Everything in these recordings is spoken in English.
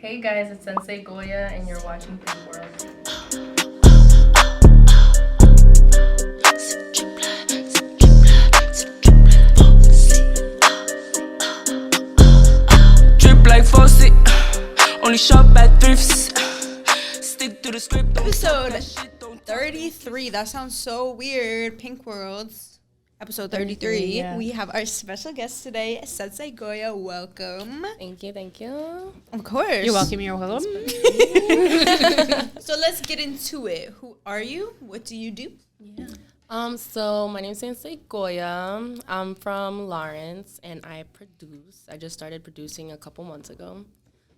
Hey guys, it's Sensei Goya and you're watching Pink World. Drip like faucet, only shop at thrifts. Stick to the script. Episode 33. That sounds so weird. Pink Worlds. Episode 33. Yeah. We have our special guest today, Sensei Goya. Welcome. Thank you. Of course. You're welcome. You're welcome. So let's get into it. Who are you? What do you do? So my name's Sensei Goya. I'm from Lawrence and I produce. I just started producing a couple months ago.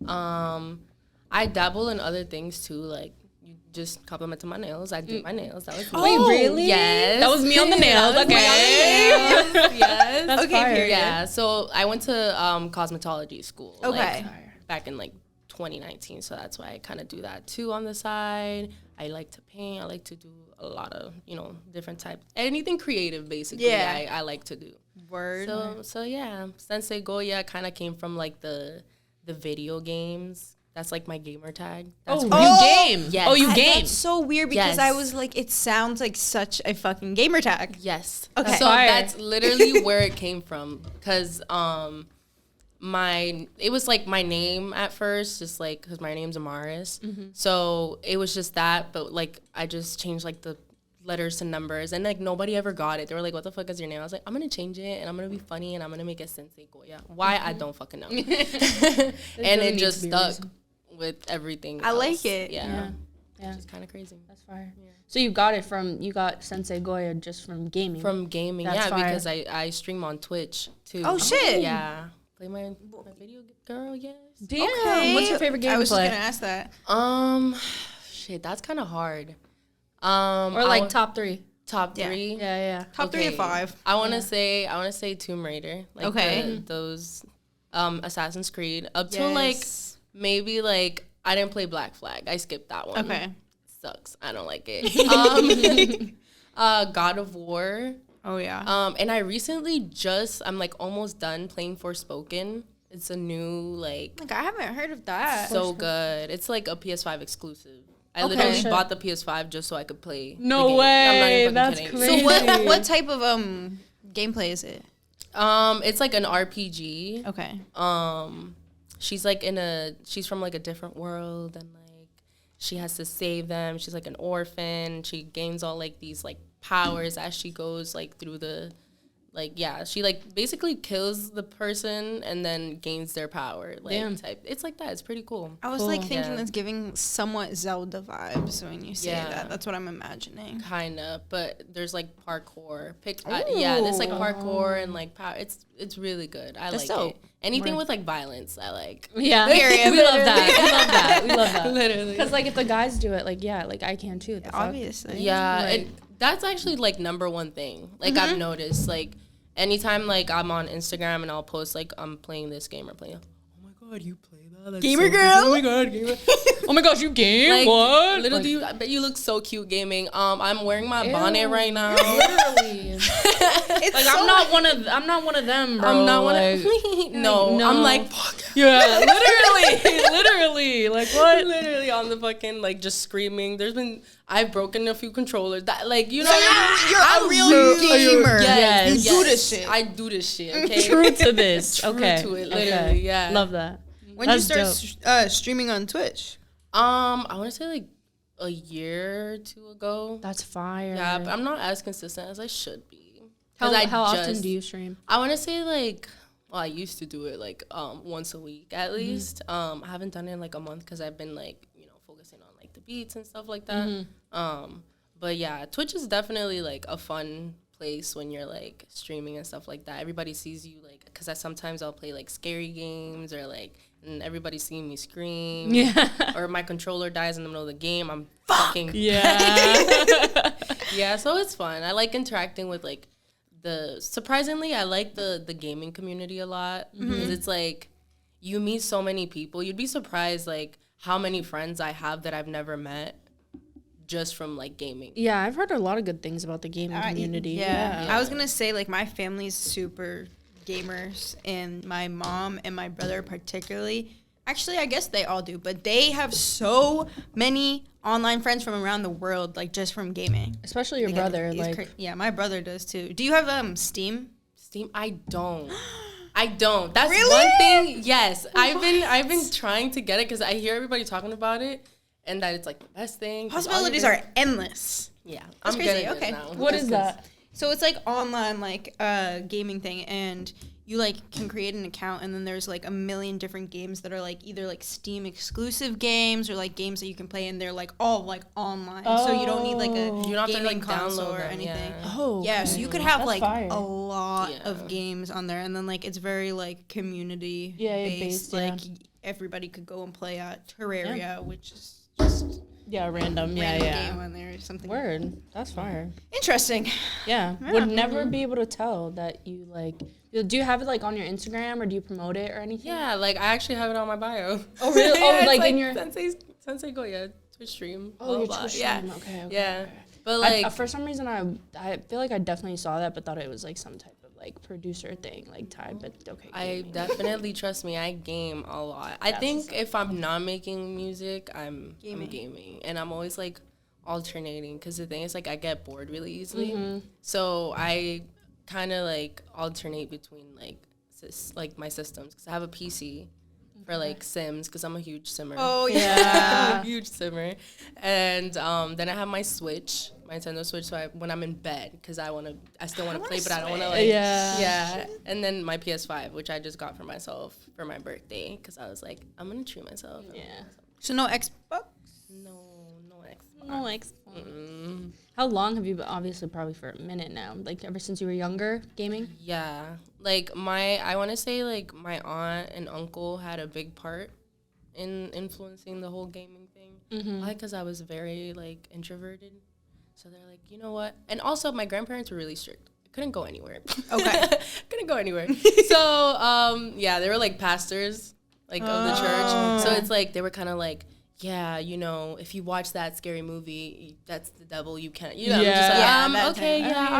I dabble in other things too, like you just complimented my nails. I did my nails. That was me. Wait, really? Yes. That was me on the nails. That was me Okay. on the nails. Yes. That's Okay, fire. period. Yeah. So I went to cosmetology school. Okay. Back in 2019. So that's why I kind of do that too on the side. I like to paint. I like to do a lot of, different types. Anything creative, basically, Yeah. I like to do. Word. So yeah, Sensei Goya kind of came from like the video games. That's like my gamer tag. That's Oh, where- you game. Yes. Oh, you I- game. That's so weird because Yes. I was like, it sounds like such a fucking gamer tag. Yes. Okay. So Fire. that's literally where it came from. Cause it was like my name at first, just like because my name's Amaris. So it was just that, but like I just changed like the letters to numbers, and like nobody ever got it. They were like, "What the fuck is your name?" I was like, "I'm gonna change it, and I'm gonna be funny, and I'm gonna make it Sensei Goya." Why I don't fucking know. And really it needs just to be a stuck reason. with everything. I else. like it. Yeah. Yeah. Which is kind of crazy. That's fire. So you got Sensei Goya just from gaming. From gaming, That's yeah, fire. because I stream on Twitch too. Oh, shit. Yeah, play my video girl. Yes. Damn. Okay. What's your favorite game I to was play? just gonna ask that. Shit, that's kind of hard. Or like top three. top Yeah. three. Yeah. Top 3 to 5. I want to say Tomb Raider. Like Okay. those Assassin's Creed up till like maybe like I didn't play Black Flag. I skipped that one. Okay. Sucks. I don't like it. God of War. Oh yeah. And I recently I'm like almost done playing Forspoken. It's a new like Like I haven't heard of that. so good. It's like a PS5 exclusive. I Okay. literally Shit. bought the PS5 just so I could play. No the game. way. I'm not That's even fucking crazy. kidding. So what type of gameplay is it? It's like an RPG. Okay. She's from like a different world and like she has to save them. She's like an orphan. She gains all like these like powers as she goes like through the she like basically kills the person and then gains their power. Like Damn. type. It's like that. It's pretty cool. I was like Cool. thinking Yeah. it's giving somewhat Zelda vibes when you say Yeah. that. That's what I'm imagining. Kinda, but there's like parkour. There's like parkour and like power. It's really good. I That's like dope. it. Anything with like violence, I like. Yeah. Period. We love that. We love that. We love that. Literally. Because like if the guys do it, like like I can too. The fuck? Obviously. Yeah, Like- that's actually like number one thing. Like I've noticed, like anytime like I'm on Instagram and I'll post like I'm playing this game or playing. Oh my god, you play that? That's Gamer so good. girl? Oh my god, gamer. Oh my gosh, you game? Like, what? Little Like, do you, I bet you look so cute gaming. I'm wearing my bonnet right now. Literally. It's Like so I'm not one of them, bro. I'm not one like, of no, no. I'm like fuck. Yeah, literally. Like what? Literally on the fucking like just screaming. I've broken a few controllers. That like you know. you're a I'm real so- gamer. Yes. You do this shit. I do this shit. Okay. True to this. True okay. to it, literally, okay. yeah. Love that. When did you That's start streaming on Twitch? I want to say like a year or two ago. That's fire. Yeah, but I'm not as consistent as I should be. How, 'Cause I how often just- do you stream? I want to say like, well, I used to do it like once a week at least. I haven't done it in like a month because I've been like focusing on like the beats and stuff like that. But yeah, Twitch is definitely like a fun place when you're like streaming and stuff like that. Everybody sees you like because sometimes I'll play like scary games or like and everybody's seeing me scream. Yeah. Or my controller dies in the middle of the game. I'm fucking Yeah. yeah. So it's fun. I like interacting with like surprisingly I like the gaming community a lot because it's like you meet so many people. You'd be surprised like how many friends I have that I've never met just from like gaming. Yeah, I've heard a lot of good things about the gaming community. Yeah. I was gonna say like my family's super gamers, and my mom and my brother particularly. Actually, I guess they all do, but they have so many online friends from around the world, like just from gaming. Especially your brother. Like, yeah, my brother does too. Do you have Steam? Steam, I don't. I don't. That's Really? one thing. Yes, I've been trying to get it because I hear everybody talking about it, and that it's like the best thing. Possibilities are endless. Yeah, That's I'm crazy. getting Okay. it now. what is that? So it's like online, like gaming thing, and you like can create an account, and then there's like a million different games that are like either like Steam exclusive games or like games that you can play, and they're like all like online. So you don't need like a You don't have to gaming like console download or them, anything. Yeah. Oh, Yeah, so you could have That's like fire. a lot Yeah. of games on there, and then like it's very like community based, yeah. Like everybody could go and play at Terraria, which is just Yeah, random. Yeah, random yeah. game on there or something. Word. That's fire. Interesting. Yeah. Yeah. Would never be able to tell that you like. Do you have it like on your Instagram or do you promote it or anything? Yeah, like I actually have it on my bio. Oh really? Yeah, Oh, it's like in your. Sensei Goya Twitch stream. Oh, blah, your blah. Twitch Yeah. stream. Okay. Yeah. Okay. But like For some reason, I feel like I definitely saw that, but thought it was like some type of like producer thing, like tied. But okay. I gaming. definitely trust me. I game a lot. I That's think if I'm not making music, I'm Gaming. gaming, and I'm always like alternating because the thing is like I get bored really easily. Mm-hmm. So I kind of like alternate between like my systems because I have a PC for like Sims because I'm a huge simmer. Oh I'm yeah. a huge simmer, and then I have my Switch, my Nintendo Switch. So when I'm in bed, because I still want to play, but I don't want to like. Yeah. And then my PS5, which I just got for myself for my birthday, because I was like, I'm gonna treat myself. Yeah. So no Xbox. No Xbox. No, like. How long have you been? Obviously, probably for a minute now. Like ever since you were younger, gaming. Yeah, like I want to say like my aunt and uncle had a big part in influencing the whole gaming thing. Why? Because I was very like introverted, so they're like, you know what? And also, my grandparents were really strict. I couldn't go anywhere. Okay. Couldn't go anywhere. So yeah, they were like pastors like of the church. So it's like they were kind of like, yeah, you know, if you watch that scary movie, that's the devil. You can't, you know. I'm just like, Yeah, that okay, time. yeah,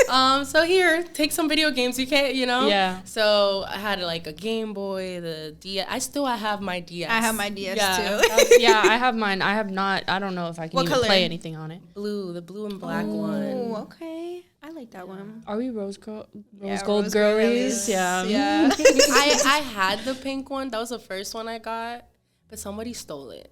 all right. So here, take some video games. You can't, you know. Yeah. So I had like a Game Boy, the DS. I have my DS. I have my DS Yeah. too. Yeah, I have mine. I have not. I don't know if I can What even color? play anything on it. The blue and black Oh, one. okay. I like that one. Are we rose gold Rose girlies? girlies. Yeah. Yeah. I had the pink one. That was the first one I got. But somebody stole it.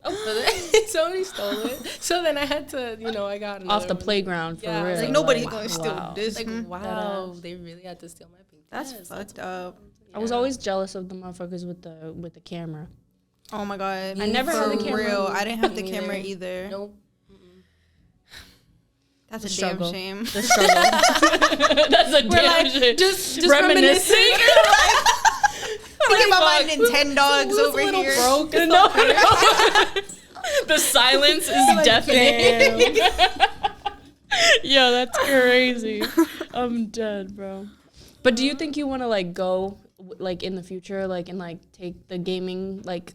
Somebody stole it. So then I had to, you know, I got another Off the one. playground for Yeah, real. it's Like nobody's Wow. gonna steal Wow. this. Like, Mhm. wow, they really had to steal my pink. That's Yes, fucked up. I was always jealous of the motherfuckers with the camera. Oh my god. I never had the For camera. real. I didn't have the Me camera neither. either. Nope. That's The a struggle. damn shame. The struggle. That's a damn shit. Just reminiscing. Thinking about my Nintendogs over here. Broken. No. The silence is deafening. Yo, that's crazy. I'm dead, bro. But do you think you want to like go like in the future, like and like take the gaming like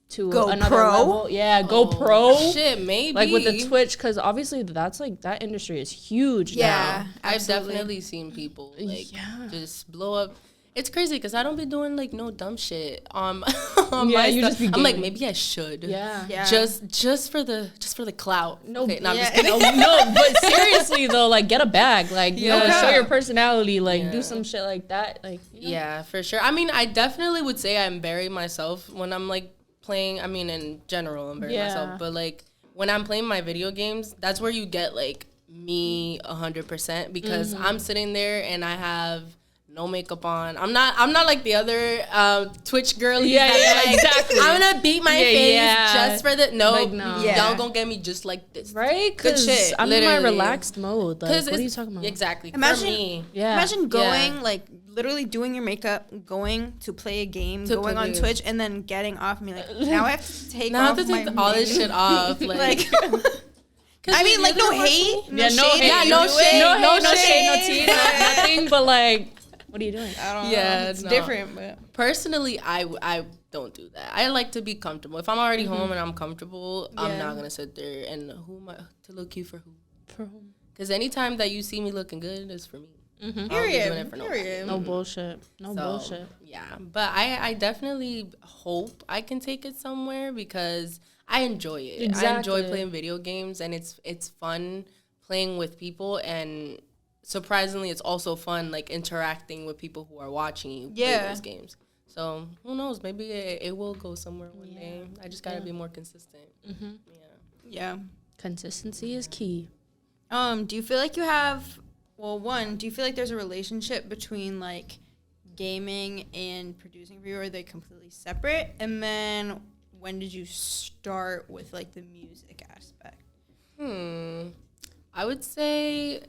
to Go another pro? level? Yeah, go pro. Shit, maybe. Like with the Twitch, because obviously that's like that industry is huge Yeah, now. I've absolutely. definitely seen people like Yeah. just blow up. It's crazy because I don't be doing like no dumb shit on Yeah, my you stuff. just be I'm like, gaming. maybe I should. Yeah. Yeah. Just for the clout. No, okay, no, I'm yeah. just kidding. No, but seriously though, like get a bag, like you know, Yeah. show your personality, like Yeah. do some shit like that, like you know. Yeah, for sure. I mean, I definitely would say I'm bury myself when I'm like playing. I mean, in general, I'm bury Yeah. myself. But like when I'm playing my video games, that's where you get like me 100% because I'm sitting there and I have no makeup on. I'm not like the other Twitch girlies. Yeah, that be yeah, like, exactly. I'm gonna beat my face yeah. just for the no. Like, no. Yeah. Y'all gonna get me just like this, Right? Good 'Cause shit, I'm in my literally. relaxed mode. Like, what are you it's- talking about? Exactly. Imagine- for me. Yeah. Imagine going Yeah. like literally doing your makeup, going to play a game, To going on play. Twitch, and then getting off and be like, now I have to take Now I off have to take my all this makeup. shit off. Like, I mean, like no hate, no Yeah, no shade. hate. Yeah, you no do shade. it. no, No hate, no shade, no shade. tea, nothing. But like, what are you doing? I don't know. Yeah, It's no. different, but personally, I don't do that. I like to be comfortable. If I'm already home and I'm comfortable, I'm Yeah. not gonna sit there and who am I to look cute for who? For whom? Because anytime that you see me looking good is for me. Period. Doing it for nobody. Period. No bullshit. No bullshit. Yeah, but I definitely hope I can take it somewhere because I enjoy it. Exactly. I enjoy playing video games, and it's fun playing with people, and surprisingly, it's also fun like interacting with people who are watching you play those games. So who knows? Maybe it will go somewhere one day. I just gotta be more consistent. Yeah. Consistency is key. Do you feel like you have? Well, do you feel like there's a relationship between like gaming and producing for you, or are they completely separate? And then when did you start with like the music aspect? I would say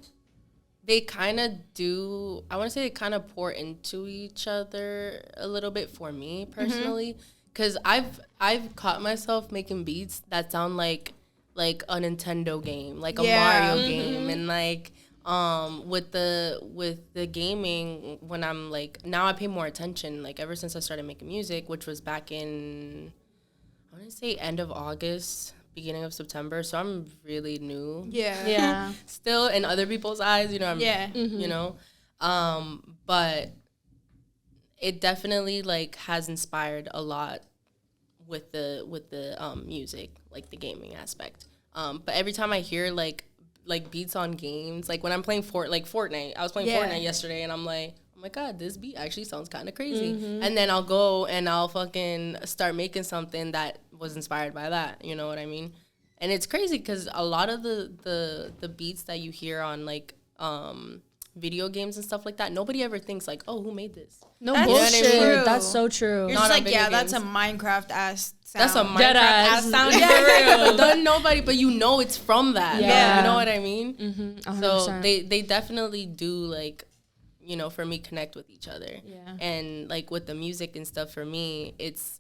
they kind of do. I want to say they kind of pour into each other a little bit for me personally, because I've caught myself making beats that sound like a Nintendo game, like a Mario game, and like with the gaming, when I'm like, now I pay more attention, like ever since I started making music, which was back in, I want to say end of August, beginning of September, so I'm really new. Yeah. Still in other people's eyes, you know. You know, but it definitely like has inspired a lot with the music, like the gaming aspect. But every time I hear like beats on games, like when I'm playing Fortnite, I was playing Fortnite yesterday, and I'm like, oh my god, this beat actually sounds kind of crazy. And then I'll go and I'll fucking start making something that was inspired by that. You know what I mean? And it's crazy because a lot of the beats that you hear on like video games and stuff like that, nobody ever thinks like, oh, who made this? No That's bullshit. true. That's so true. You're Not just on like, video that's a games. Minecraft ass sound. That's a Minecraft Dead ass ass. sound. For real. Doesn't nobody, but you know it's from that. Yeah. You know what I mean? 100%. So they definitely do, like, you know, for me, connect with each other. Yeah. And like with the music and stuff, for me, it's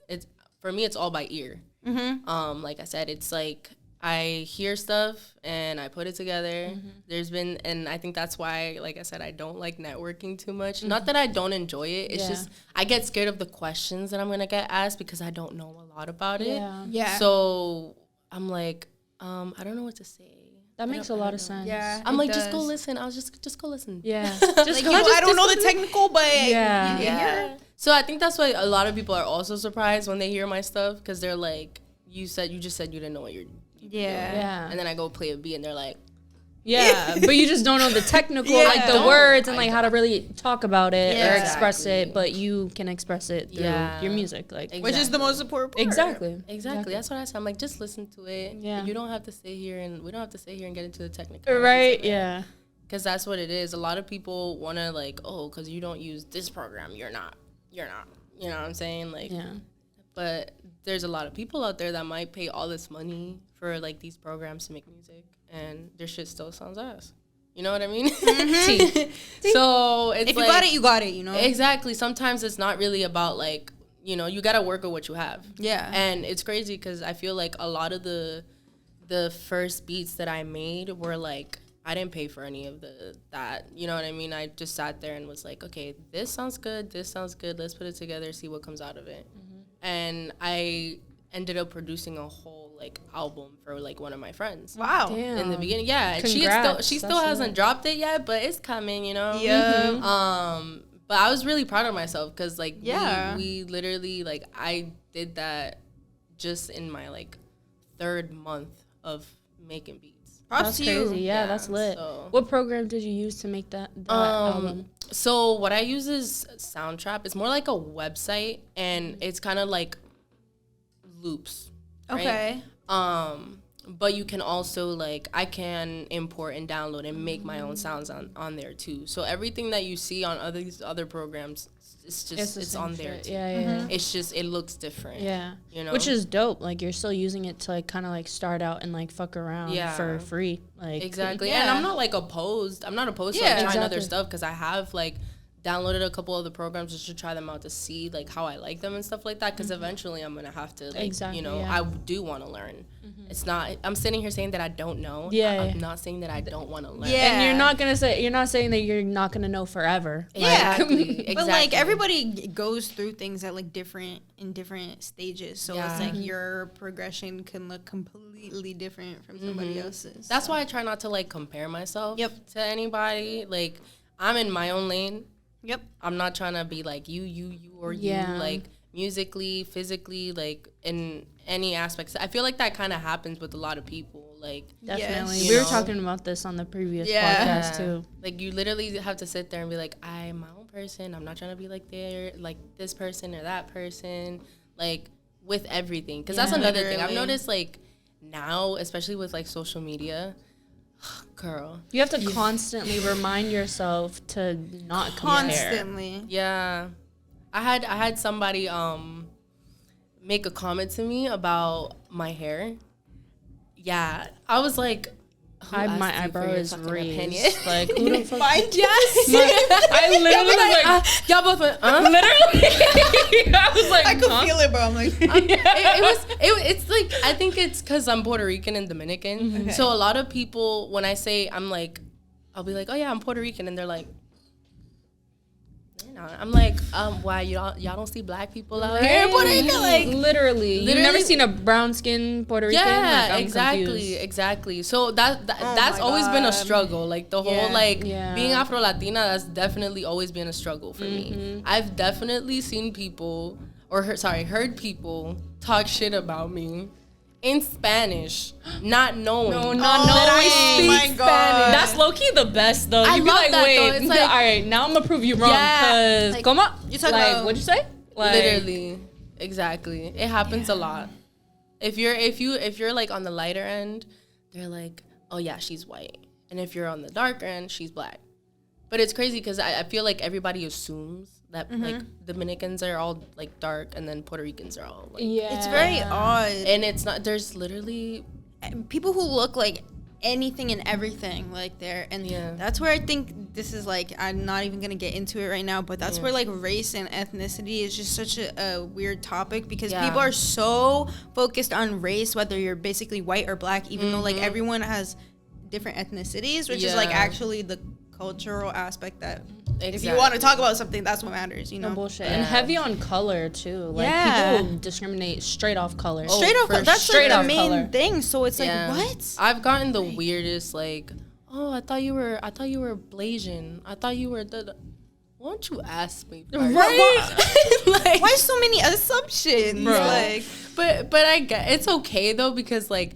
all by ear. Like I said, it's like I hear stuff and I put it together. And I think that's why, like I said, I don't like networking too much. Not that I don't enjoy it. It's just I get scared of the questions that I'm gonna get asked because I don't know a lot about it. Yeah. So I'm like, I don't know what to say. That makes a lot of sense. Yeah. I'm it like, does. just go listen. I was just go listen. Yeah. Like, I don't know the technical, but Yeah. So I think that's why a lot of people are also surprised when they hear my stuff, because they're like, you just said you didn't know what you're doing. Yeah. And then I go play a beat and they're like, Yeah, but you just don't know the technical, like the words and like how to really talk about it or express it, but you can express it through your music, like which is the most important part. Exactly. That's what I said. I'm like, just listen to it. Yeah. You don't have to sit here and we don't have to sit here and get into the technical. Right? Yeah. Because that's what it is. A lot of people want to like, oh, because you don't use this program, you're not. You know what I'm saying? Like, but there's a lot of people out there that might pay all this money for like these programs to make music, and their shit still sounds ass. You know what I mean? So it's If like, you got it, you got it. You know. Exactly. Sometimes it's not really about like, you know, you gotta work with what you have. Yeah. And it's crazy because I feel like a lot of the first beats that I made were like, I didn't pay for any of that. You know what I mean? I just sat there and was like, okay, this sounds good. Let's put it together, see what comes out of it. And I ended up producing a whole like album for like one of my friends. Wow. Damn. In the beginning, yeah. And Congrats. she still hasn't dropped it yet, but it's coming, you know. Yeah. But I was really proud of myself because like we literally like I did that just in my like 3rd month of making beats. Props to you. Crazy. Yeah, that's lit. So, What program did you use to make that album? So what I use is Soundtrap. It's more like a website, and it's kind of like loops. Right? Okay. But you can also like I can import and download and make my own sounds on there too. So everything that you see on these other programs, it's on there too. Yeah. It's just it looks different. Yeah. You know, Which is dope. Like you're still using it to like kind of like start out and like fuck around for free. Like exactly. And I'm not like opposed. I'm not opposed to like, trying other exactly. stuff because I have like downloaded a couple other programs just to try them out to see like how I like them and stuff like that. Because eventually I'm gonna have to like you know I do want to learn. It's not. I'm sitting here saying that I don't know. I'm not saying that I don't want to learn. Yeah. And you're not saying that you're not gonna know forever. Exactly. But like everybody goes through things at like in different stages, so it's like your progression can look completely different from somebody else's. That's why I try not to like compare myself to anybody. Like I'm in my own lane. Yep. I'm not trying to be like you, or you, like musically, physically, like in any aspects. I feel like that kind of happens with a lot of people. Like Definitely. Yes. We were talking about this on the previous podcast too. Like you literally have to sit there and be like, I'm my own person. I'm not trying to be like this person or that person. Like with everything, because that's another thing I've noticed. Like now, especially with like social media. Girl, You have to constantly remind yourself to not compare. Constantly. yeah. I had somebody make a comment to me about my hair. Yeah, I was like, my eyebrow is raised. Like, who the fuck? Yes. I literally was like, y'all both went, literally. I was like, I could feel it, bro. I'm like, it's like, I think it's because I'm Puerto Rican and Dominican. Okay. So a lot of people, when I say, I'll be like, oh yeah, I'm Puerto Rican. And they're like, I'm like, why y'all don't see black people out here in Puerto Rico? Like literally, you've never seen a brown skin Puerto Rican? Yeah, like, I'm exactly, confused. exactly. So that's always been a struggle. Like the whole being Afro-Latina, that's definitely always been a struggle for me. I've definitely seen people heard people talk shit about me in Spanish, not knowing. Not knowing I speak Spanish. That's low-key the best, though. I You be love like, that, wait, though. It's like, all right, now I'm gonna prove you wrong. Because, like, ¿cómo? You talk like, about- what'd you say? Like, Literally, exactly. It happens a lot. If you're like on the lighter end, they're like, oh yeah, she's white. And if you're on the darker end, she's black. But it's crazy because I feel like everybody assumes that like Dominicans are all like dark and then Puerto Ricans are all like, it's very odd. and it's not. There's literally People who look like anything and everything like there, and that's where I think this is like, I'm not even gonna get into it right now, but that's where like race and ethnicity is just such a weird topic, because people are so focused on race, whether you're basically white or black, even though like everyone has different ethnicities, which is like actually the cultural aspect that if you want to talk about something, that's what matters, you know. No bullshit. And heavy on color too. Like people discriminate straight off color. Straight off, that's straight like off the main color. thing. So it's like, what? I've gotten the weirdest like, oh, I thought you were Blasian. I thought you were the. Why don't you ask me? Right? Like, Why so many assumptions? Bro. Like, but I get it's okay though, because like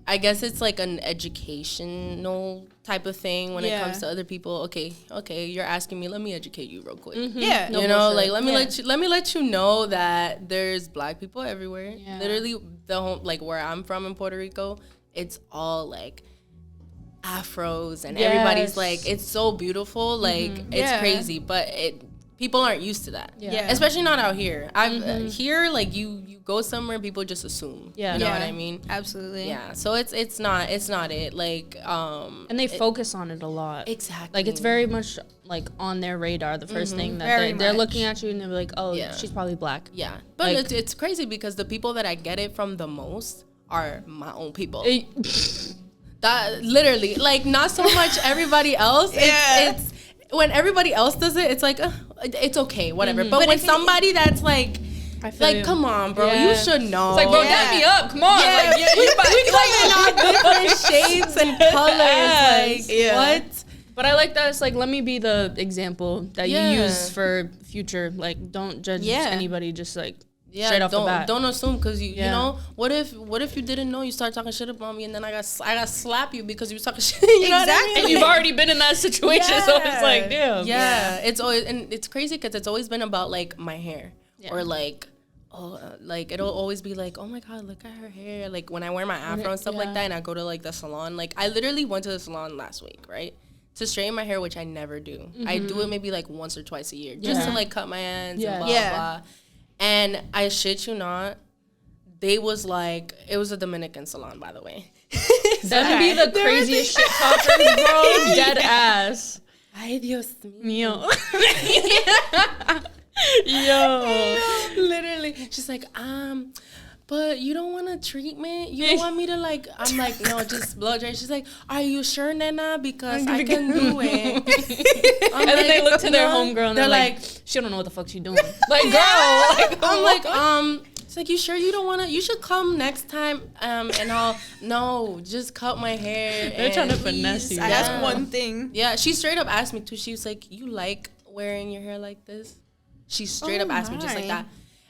I guess it's like an educational type of thing when it comes to other people. Okay, you're asking me, let me educate you real quick. yeah, You know, like let me let you know that there's black people everywhere. Yeah. Literally the home, like where I'm from in Puerto Rico, it's all like afros and everybody's like, it's so beautiful, like it's crazy, but people aren't used to that. Yeah. Especially not out here. Here, like you go somewhere, people just assume. Yeah. You know what I mean? Absolutely. Yeah. So it's not it. Like and they focus on it a lot. Exactly. Like it's very much like on their radar. The first thing that they're looking at you and they're like, oh, she's probably black. Yeah. But like, it's crazy because the people that I get it from the most are my own people. That literally, like, not so much everybody else. It's when everybody else does it, it's like, it's okay, whatever. But when somebody that's like, come on, bro, you should know. It's like, bro, get me up, come on. Yeah, like, we come in all different shades and colors. Like, what? But I like that it's like, let me be the example that you use for future. Like, don't judge anybody just like straight off the bat. Don't assume, because you know, what if you didn't know, you start talking shit about me and then I got slap you because you was talking shit. You know what I mean? And you've already been in that situation, so it's like, damn. Yeah, it's always, and it's crazy because it's always been about like my hair or like, like it'll always be like, oh my god, look at her hair. Like when I wear my afro and stuff like that, and I go to like the salon. Like I literally went to the salon last week, right, to straighten my hair, which I never do. I do it maybe like once or twice a year, just to like cut my ends and blah blah. And I shit you not, they was like, it was a Dominican salon, by the way. Them be the craziest shit talkers, bro. Dead ass. Ay, Dios mío. Yo. Literally. She's like, but you don't want a treatment? You don't want me to like, I'm like, no, just blow dry. She's like, are you sure, Nena? Because I can do it. And then they look to their homegirl and they're like, she don't know what the fuck she's doing. Like, girl. I'm like, She's like, you sure you don't want to? You should come next time. And no, just cut my hair. They're trying to finesse you. That's one thing. Yeah, she straight up asked me too. She was like, you like wearing your hair like this? She straight up asked me just like that.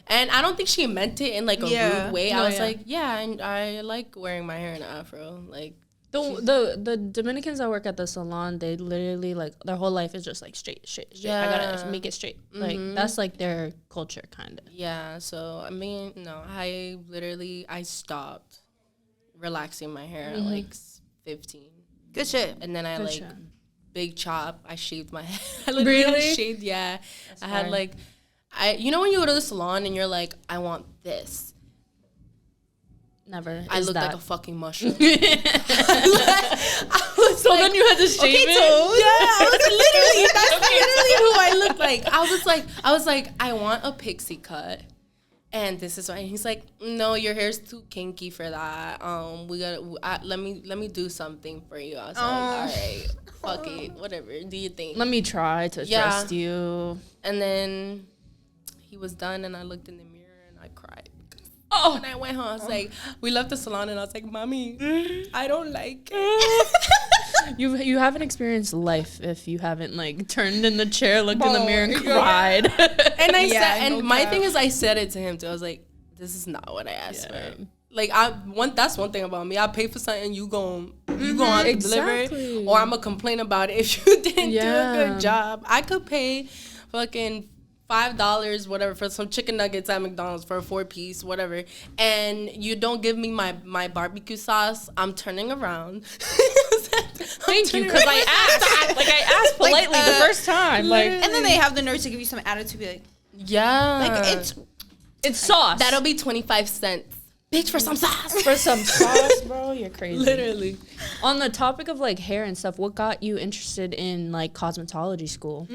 And I don't think she meant it in like a rude way. I was like, and I like wearing my hair in an afro. Like the Dominicans that work at the salon, they literally like their whole life is just like straight. I gotta make it straight. Like that's like their culture kind of. Yeah. So I mean, no, I stopped relaxing my hair at like 15. Good shit. And then I Good like shit. big chop. I shaved my head. I literally had shaved. Yeah. I had like. You know when you go to the salon and you're like, I want this. Never. I looked like a fucking mushroom. So then you had to shave it? Yeah, that's literally who I looked like. I was like, I want a pixie cut. And this is why he's like, no, your hair's too kinky for that. Let me do something for you. I was like, all right, fuck it, whatever. Do you think? Let me try to trust you. And then he was done, and I looked in the mirror and I cried. Oh, When I went home, I was like, we left the salon, and I was like, Mommy, I don't like it. You haven't experienced life if you haven't like turned in the chair, looked in the mirror, and cried. And I said, and my thing is, I said it to him too. I was like, this is not what I asked for. Like that's one thing about me. I pay for something, you gon' have to deliver it, or I'm gonna complain about it if you didn't do a good job. I could pay fucking $5, whatever, for some chicken nuggets at McDonald's for a 4-piece, whatever, and you don't give me my barbecue sauce. I'm turning around. Thank you, because I asked politely the first time, like, and then they have the nerve to give you some attitude, be like, yeah, like it's sauce. That'll be 25 cents, bitch, for some sauce. For some sauce, bro. You're crazy. Literally. On the topic of like hair and stuff, what got you interested in like cosmetology school?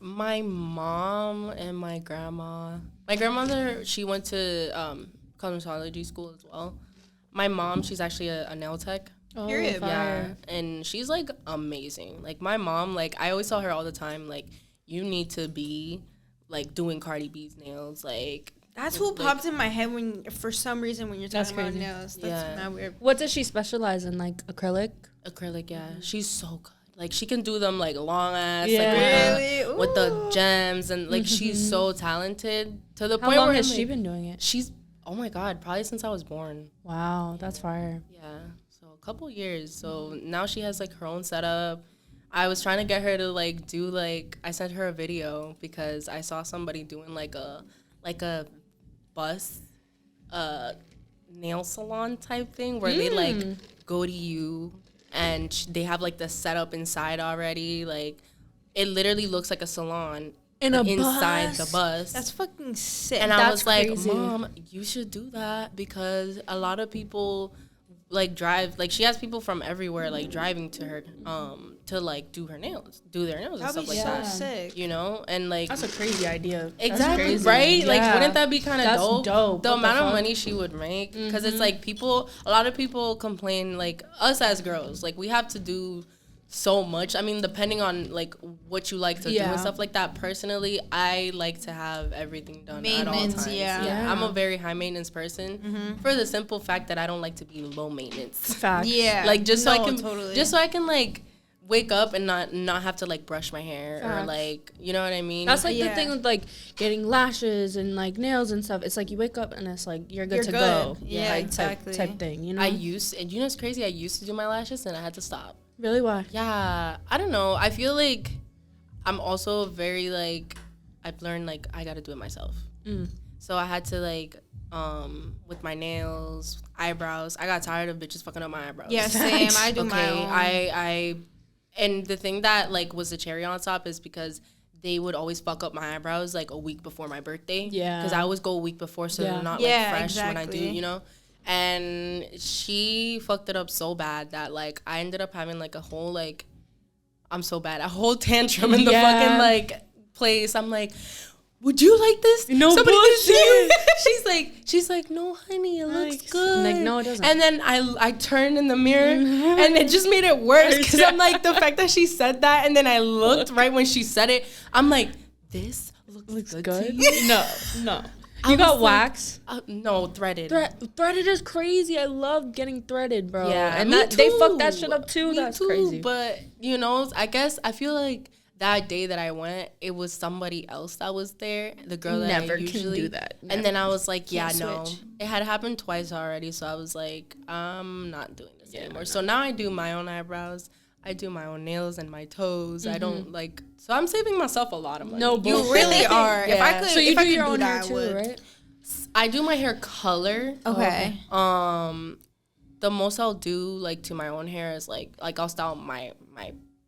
My mom and my grandma. My grandmother, she went to cosmetology school as well. My mom, she's actually a nail tech. Oh, Period. Yeah, and she's like amazing. Like my mom, like I always tell her all the time, like you need to be like doing Cardi B's nails. Like that's what popped in my head for some reason when you're talking about crazy. nails. That's not weird. What does she specialize in? Like acrylic? Acrylic, yeah. She's so good. Like she can do them like long ass, Really? with the gems, and like she's so talented to the point How long where has she been doing it? She's oh my god, probably since I was born. Wow, that's fire. Yeah, so a couple years. So now she has like her own setup. I was trying to get her to like do like I sent her a video because I saw somebody doing like a bus nail salon type thing where they like go to you and they have like the setup inside already. Like it literally looks like a salon inside the bus. That's fucking sick. And That's I was like, crazy. Mom, you should do that because a lot of people like drive, like she has people from everywhere like driving to her to like do their nails and stuff like that. Sick. You know, and like That's a crazy idea. exactly right. Like, wouldn't that be kind of dope? Dope. The amount of money she would make, because it's like a lot of people complain, like us as girls, like we have to do so much. I mean, depending on like what you like to do and stuff like that. Personally, I like to have everything done at all times. Yeah, I'm a very high maintenance person for the simple fact that I don't like to be low maintenance. Facts. Yeah. Like just so I can like wake up and not have to like brush my hair or like, you know what I mean? That's like the thing with like getting lashes and like nails and stuff. It's like you wake up and it's like you're good to go. Yeah, like, exactly. Type thing, you know? And you know what's crazy? I used to do my lashes and I had to stop. Really? Why? Yeah, I don't know. I feel like I'm also very like, I've learned like I gotta do it myself. So I had to like, with my nails, eyebrows. I got tired of bitches fucking up my eyebrows. Yeah, same. I do my own. And the thing that like was the cherry on top is because they would always fuck up my eyebrows like a week before my birthday. Yeah. Because I always go a week before, so they're not like fresh when I do, you know? And she fucked it up so bad that like I ended up having like a whole like, I'm so bad, a whole tantrum in the fucking like place. I'm like, would you like this? No bullshit. She's like, no, honey, it looks good. Like, no, it doesn't. And then I turned in the mirror, and it just made it worse because I'm like, the fact that she said that, and then I looked right when she said it, I'm like, this looks good. To you? No. You got wax? No, threaded. Threaded is crazy. I love getting threaded, bro. Yeah, and me they too. fuck that shit up too. Me That's too, crazy. But you know, I guess I feel like that day that I went, it was somebody else that was there. The girl that Never I usually can do that. And then I was like, yeah, Can't no, switch. it had happened twice already. So I was like, I'm not doing this anymore. So now I do my own eyebrows. I do my own nails and my toes. I don't like. So I'm saving myself a lot of money. No You bullshit. really are. If I Yeah. could, So you if I do could your own hair that, I too, would. right? I do my hair color. Okay. The most I'll do like to my own hair is like I'll style my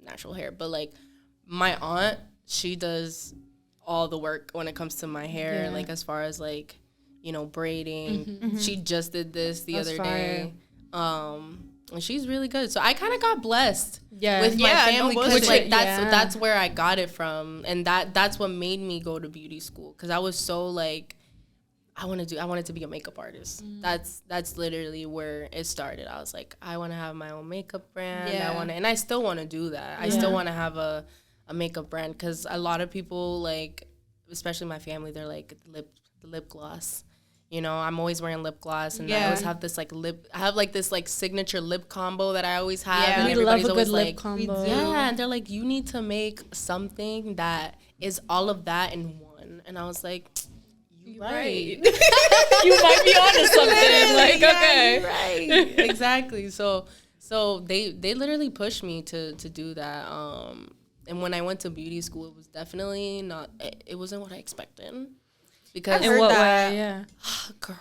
natural hair, but like my aunt, she does all the work when it comes to my hair. Yeah. Like as far as like, you know, braiding. She just did this the That's other fire. day. And she's really good. So I kind of got blessed with my Yeah, no family because bullshit. like Yeah. that's where I got it from, and that's what made me go to beauty school because I was so like. I wanted to be a makeup artist. That's literally where it started. I was like, I want to have my own makeup brand. Yeah. And I still want to do that. I still want to have a makeup brand because a lot of people like, especially my family, they're like the lip gloss. You know, I'm always wearing lip gloss, and I always have this like I have like this like signature lip combo that I always have. Yeah. And We love everybody's a always good lip like, combo. yeah, and they're like, you need to make something that is all of that in one. And I was like, right. You might be onto something. Like, okay. Right. Exactly. So they literally pushed me to do that. And when I went to beauty school, it was definitely not. It wasn't what I expected. Because In what that. way? Yeah. girl,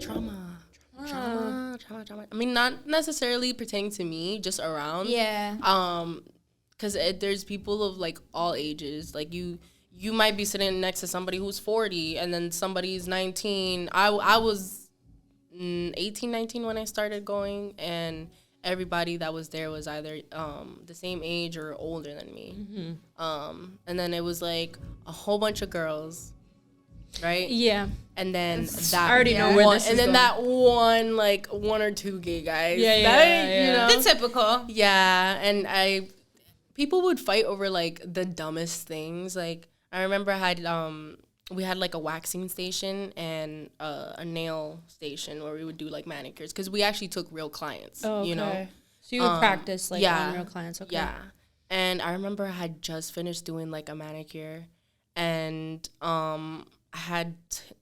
trauma. I mean, not necessarily pertaining to me, just around. Yeah. Because there's people of like all ages. Like you might be sitting next to somebody who's 40 and then somebody's 19. I was 18, 19 when I started going, and everybody that was there was either the same age or older than me. And then it was like a whole bunch of girls, right? Yeah. And then that I already know where one, this and is then going. that one or two gay guys. Yeah, that, yeah. You know? It's typical. Yeah, and people would fight over like the dumbest things. Like I remember we had like a waxing station and a nail station where we would do like manicures because we actually took real clients. Oh, okay. You know, So you would practice like on real clients. Okay. yeah. And I remember I had just finished doing like a manicure, and I had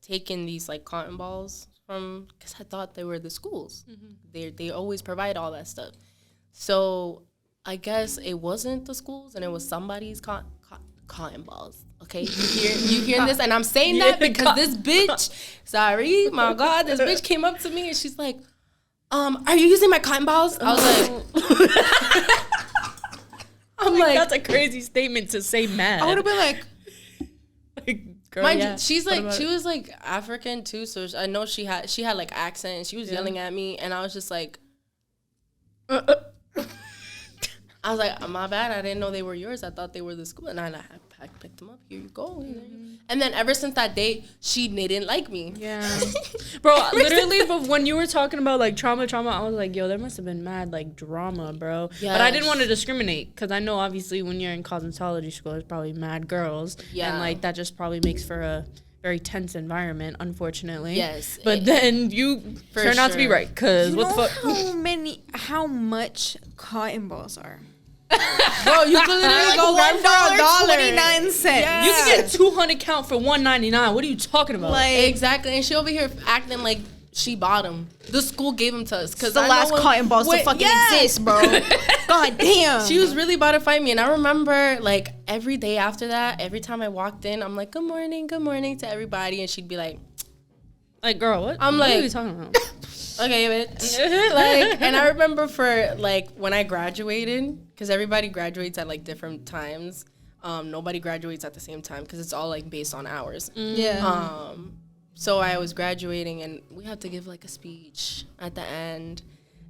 taken these like cotton balls from because I thought they were the schools. They always provide all that stuff. So I guess it wasn't the schools, and it was somebody's cotton balls. Okay, you hearing this, and I'm saying that because this bitch, sorry, my God, this bitch came up to me and she's like, are you using my cotton balls? I was like, I'm like, That's a crazy statement to say, mad. I would have been like, Girl, mind yeah. you, she's What like, about she it? was like African too, so I know she had like accent, and she was yelling at me, and I was just like, I was like, my bad, I didn't know they were yours. I thought they were the school, and I picked them up. Here you go. And then ever since that day, she didn't like me. Yeah. Bro, literally, but when you were talking about like trauma, I was like, yo, there must have been mad like drama, bro. But I didn't Yes. want to discriminate because I know obviously when you're in cosmetology school, there's probably mad girls. Yeah. And like that just probably makes for a very tense environment, unfortunately. Yes. But then you For turn out to be sure. right because you what the know fuck? how much cotton balls are? Bro, you could literally go one for $1.29. $1.29. Yeah. You can get 200 count for $1.99. What are you talking about? Like Exactly, and she over here acting like she bought them. The school gave them to us because the last cotton balls to fucking exist, bro. God damn. She was really about to fight me, and I remember like every day after that, every time I walked in, I'm like, good morning to everybody, and she'd be like, girl, what? I'm what like- are you talking about? okay, bitch. Like, and I remember for like when I graduated, because everybody graduates at like different times. Nobody graduates at the same time because it's all like based on hours. yeah. So I was graduating, and we had to give like a speech at the end.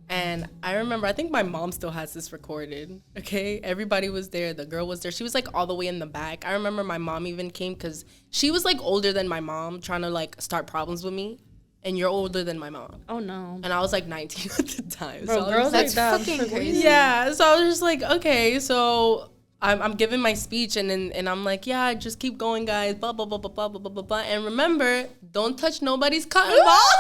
And I remember, I think my mom still has this recorded. Okay, everybody was there. The girl was there. She was like all the way in the back. I remember my mom even came because she was like older than my mom, trying to like start problems with me. And you're older than my mom. Oh no. And I was like 19 at the time. Bro, so I was girls like, like that. fucking crazy. yeah. So I was just like, okay. So I'm giving my speech and I'm like, yeah, just keep going, guys, blah, blah, blah, blah, blah, blah, blah, blah. And remember, don't touch nobody's cotton balls.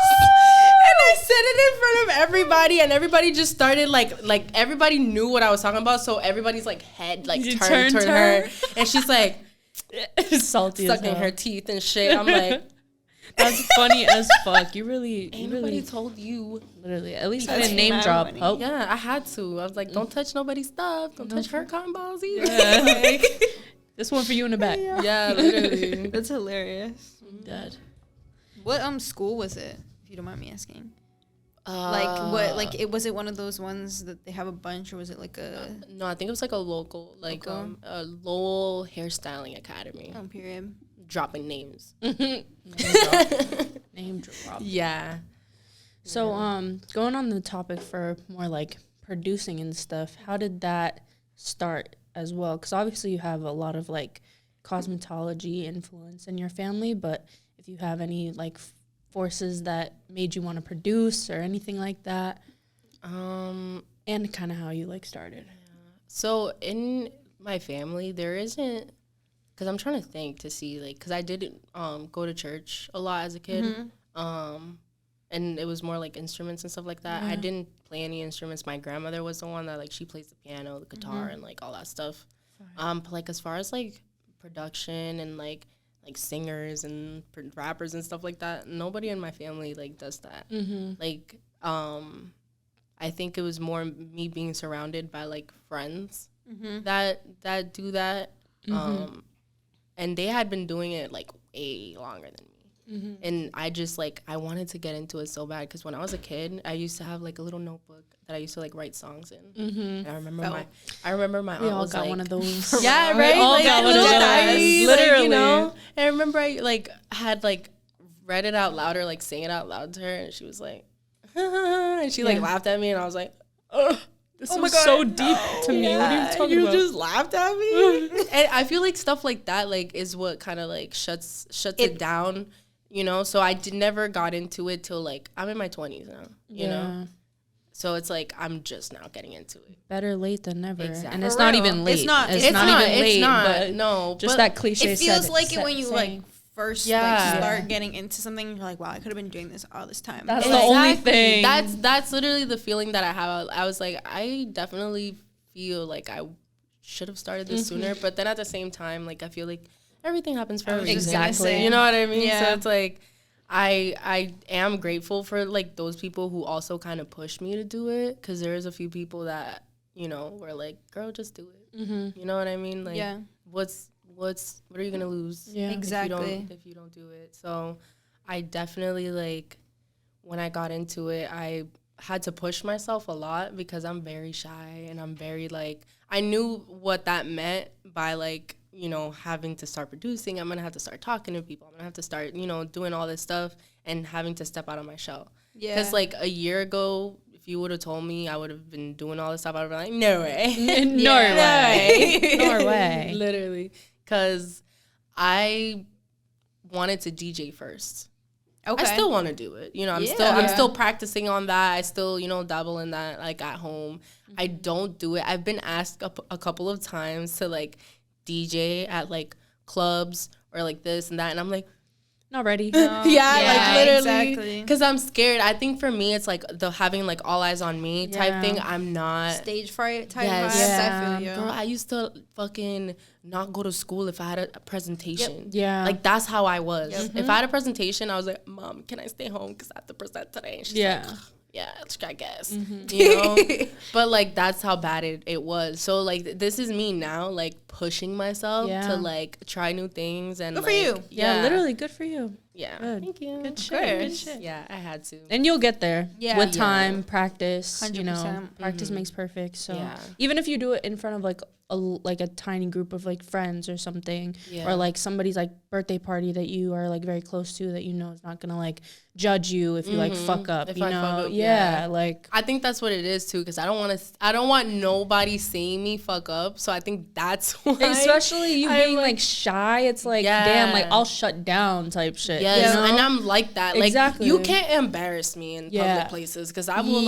And I said it in front of everybody, and everybody just started like everybody knew what I was talking about. So everybody's like head like turned her. And she's like salty sucking her teeth and shit. I'm like, that's funny as fuck. You really told you. Literally, at least I didn't name drop. Oh. Yeah, I had to. I was like, don't touch nobody's stuff. Don't touch her cotton balls either. Yeah. Like, this one for you in the back. yeah, literally. That's hilarious. Dead. What school was it? If you don't mind me asking. Was it one of those ones that they have a bunch, or was it like a? No, I think it was like a local, a Lowell hairstyling academy. Oh, period. Dropping names. Name drop. Yeah. So going on the topic for more like producing and stuff, how did that start as well? Because obviously you have a lot of like cosmetology influence in your family, but if you have any like forces that made you want to produce or anything like that, and kind of how you like started. So in my family, there isn't, because I'm trying to think to see, like, because I did go to church a lot as a kid, and it was more like instruments and stuff like that. I didn't play any instruments. My grandmother was the one that like she plays the piano, the guitar, and like all that stuff. But like as far as like production and like singers and rappers and stuff like that, nobody in my family like does that. Like I think it was more me being surrounded by like friends that do that, and they had been doing it like way longer than me. And I just like I wanted to get into it so bad, because when I was a kid, I used to have like a little notebook that I used to like write songs in. And I remember my we aunt all was got like, one of those. yeah, right. We all like, got one of those. Diary, Literally, like, you know. And I remember I like had like read it out loud or like sang it out loud to her, and she was like, and she like laughed at me, and I was like, this was so deep to me. What are you talking about? You just laughed at me. And I feel like stuff like that like is what kind of like shuts it down, you know. So I never got into it till like I'm in my 20s now, you know. So it's like I'm just now getting into it. Better late than never. Exactly. And it's not even late. It's not even late. But no, just that cliche. It feels like it when you like first like start getting into something. You're like, wow, I could have been doing this all this time. That's the only thing. That's literally the feeling that I have. I was like, I definitely feel like I should have started this sooner. But then at the same time, like I feel like everything happens for a reason. Exactly. You know what I mean? Yeah. So it's like I am grateful for like those people who also kind of pushed me to do it, because there's a few people that, you know, were like, girl, just do it. You know what I mean? Like, what are you gonna lose? Yeah, exactly. If you don't do it. So I definitely like when I got into it, I had to push myself a lot, because I'm very shy, and I'm very like, I knew what that meant by like, you know, having to start producing. I'm gonna have to start talking to people. I'm gonna have to start, you know, doing all this stuff and having to step out of my shell. Yeah. Because like a year ago, if you would have told me I would have been doing all this stuff, I would have been like, no way. No way. No way. Literally. Because I wanted to DJ first. Okay. I still want to do it. You know, I'm still practicing on that. I still, you know, dabble in that like at home. I don't do it. I've been asked a couple of times to like DJ at like clubs or like this and that, and I'm like, not ready. No. Like literally, exactly. Because I'm scared. I think for me, it's like the having like all eyes on me type thing. I'm not stage fright type vibes. I feel you. Girl, I used to fucking not go to school if I had a presentation. Yep. Yeah, like that's how I was. If I had a presentation, I was like, Mom, can I stay home because I have to present today? And she's like, yeah, I guess, you know, but like that's how bad it was. So like this is me now, like pushing myself to like try new things and good for you. Yeah, literally good for you. Yeah, good. Thank you. Good shit. Yeah, I had to, and you'll get there. With time, practice. 100%. You know, practice makes perfect. So even if you do it in front of like a tiny group of like friends or something, or like somebody's like birthday party that you are like very close to, that you know is not gonna like judge you if you like fuck up, if you know. Like I think that's what it is too, because I don't want nobody seeing me fuck up. So I think that's why, especially you being like shy, it's like damn, like I'll shut down type shit. You know? And I'm like that. Like exactly. You can't embarrass me in public places, because I will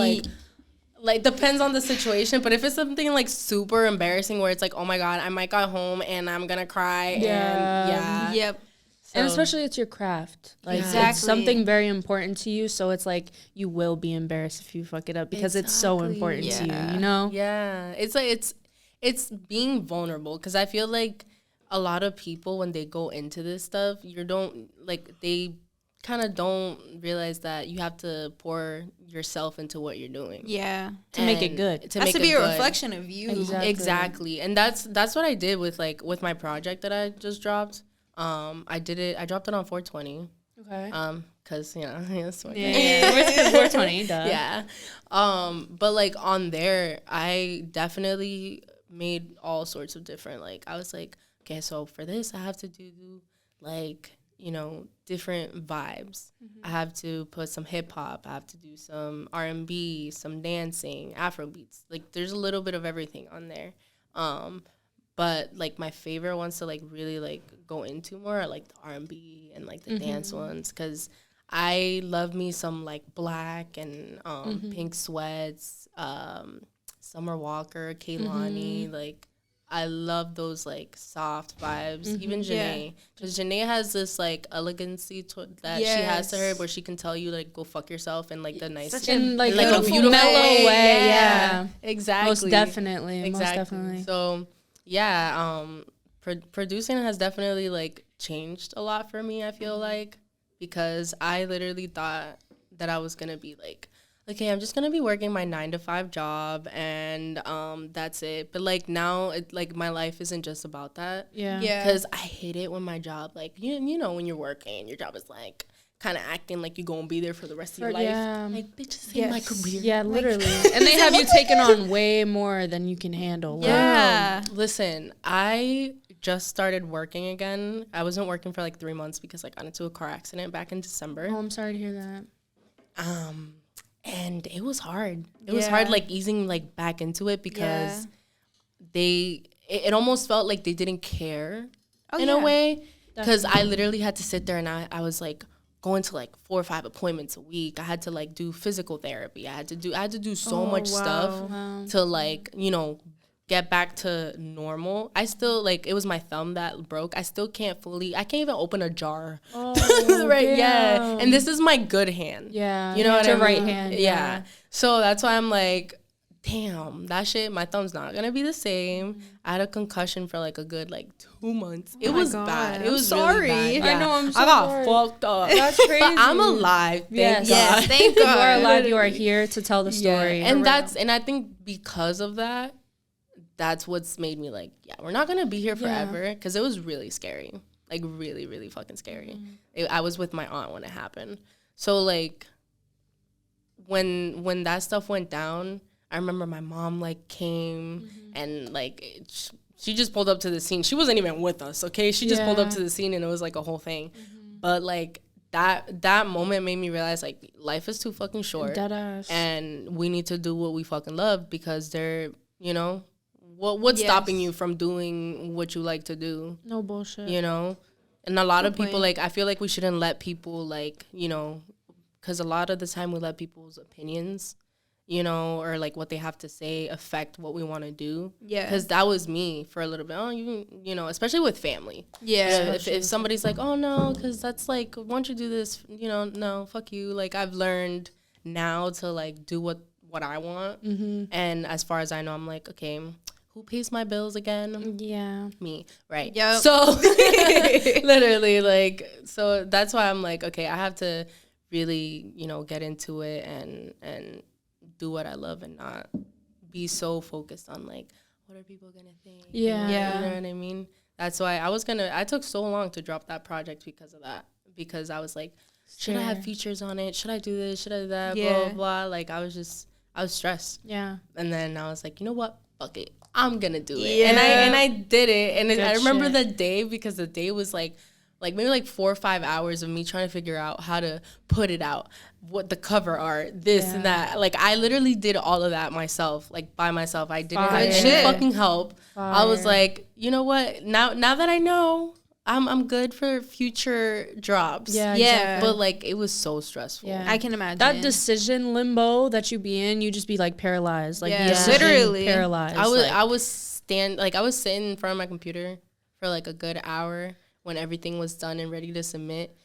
like depends on the situation, but if it's something like super embarrassing where it's like, oh my god, I might go home and I'm gonna cry. And Yep. So, and especially it's your craft. Like it's something very important to you, so it's like you will be embarrassed if you fuck it up because it's so important to you, you know? Yeah. It's like it's being vulnerable, because I feel like a lot of people when they go into this stuff, they kind of don't realize that you have to pour yourself into what you're doing. Yeah. To make it good. It has to be a reflection of you. Exactly. And that's what I did with my project that I just dropped. I dropped it on 420. Okay. Cause it's my Yeah. 420, duh. Yeah. But like on there, I definitely made all sorts of different, like, I was like, okay, so for this I have to do like, different vibes. I have to put some hip hop, I have to do some R&B, some dancing, Afro beats. Like there's a little bit of everything on there. But like my favorite ones to like really like go into more are like the R&B and like the dance ones, because I love me some like Black and Pink Sweats, Summer Walker, Kehlani, like I love those like soft vibes. Even Janae, because Janae has this like elegancy that she has to her, where she can tell you like go fuck yourself in like the nice in like a beautiful mellow way. Yeah, exactly. Most definitely. So yeah, producing has definitely like changed a lot for me, I feel like, because I literally thought that I was gonna be like, okay, I'm just gonna be working my 9-to-5 job and that's it. But like now, like my life isn't just about that. Yeah. Because I hate it when my job, like you know when you're working, your job is like kind of acting like you're gonna be there for the rest of your life. Yeah. Like, bitch, this ain't my career. Yeah, literally. And they have you taking on way more than you can handle. Yeah. Listen, I just started working again. I wasn't working for like 3 months because I got into a car accident back in December. Oh, I'm sorry to hear that. And it was hard. It was hard, like easing like back into it, because it almost felt like they didn't care in a way, because I literally had to sit there and I was like going to like 4 or 5 appointments a week. I had to like do physical therapy. I had to do so much stuff to like, get back to normal. I still like, it was my thumb that broke. I can't even open a jar. Oh, right. Yeah. And this is my good hand. Yeah. You know what I mean? Right hand. Yeah. So that's why I'm like, damn, that shit, my thumb's not gonna be the same. I had a concussion for like a good like 2 months. It was bad. It was sorry. really bad. Yeah. I know, I'm so I got sorry. fucked up. That's crazy. But I'm alive. Thank God. Thank You God. are alive. You are here to tell the story. Yeah. And I think because of that, that's what's made me like, yeah, we're not gonna be here forever, because it was really scary, like really, really fucking scary. I was with my aunt when it happened, so like when that stuff went down, I remember my mom like came and like she just pulled up to the scene. She wasn't even with us, okay? She just pulled up to the scene and it was like a whole thing. But like that moment made me realize like life is too fucking short. Deadass. And we need to do what we fucking love, because they're, what's stopping you from doing what you like to do? No bullshit. And a lot of people, like, I feel like we shouldn't let people, like, because a lot of the time we let people's opinions, or like what they have to say affect what we want to do. Yeah. Because that was me for a little bit. Oh, especially with family. Yeah. If somebody's like, oh, no, because that's like, why don't you do this? No, fuck you. Like, I've learned now to, like, do what I want. And as far as I know, I'm like, okay, who pays my bills again? Yeah. Me. Right. Yeah. So literally, like, so that's why I'm like, okay, I have to really, get into it and do what I love and not be so focused on like, what are people going to think? Yeah. You know what I mean? That's why I took so long to drop that project because of that. Because I was like, should I have features on it? Should I do this? Should I do that? Blah, blah, blah. Like, I was stressed. Yeah. And then I was like, you know what? Fuck it. I'm gonna do it. Yeah. And I did it. And I remember the day, because the day was like maybe like 4 or 5 hours of me trying to figure out how to put it out, what the cover art, this and that. Like, I literally did all of that myself, like by myself. I didn't have any fucking help. I was like, you know what? Now that I know, I'm good for future drops. Yeah, Yeah. exactly. But like it was so stressful. Yeah. I can imagine. That decision limbo that you be in, you just be like paralyzed. Like Yeah. decision Literally. paralyzed. I was sitting in front of my computer for like a good hour when everything was done and ready to submit.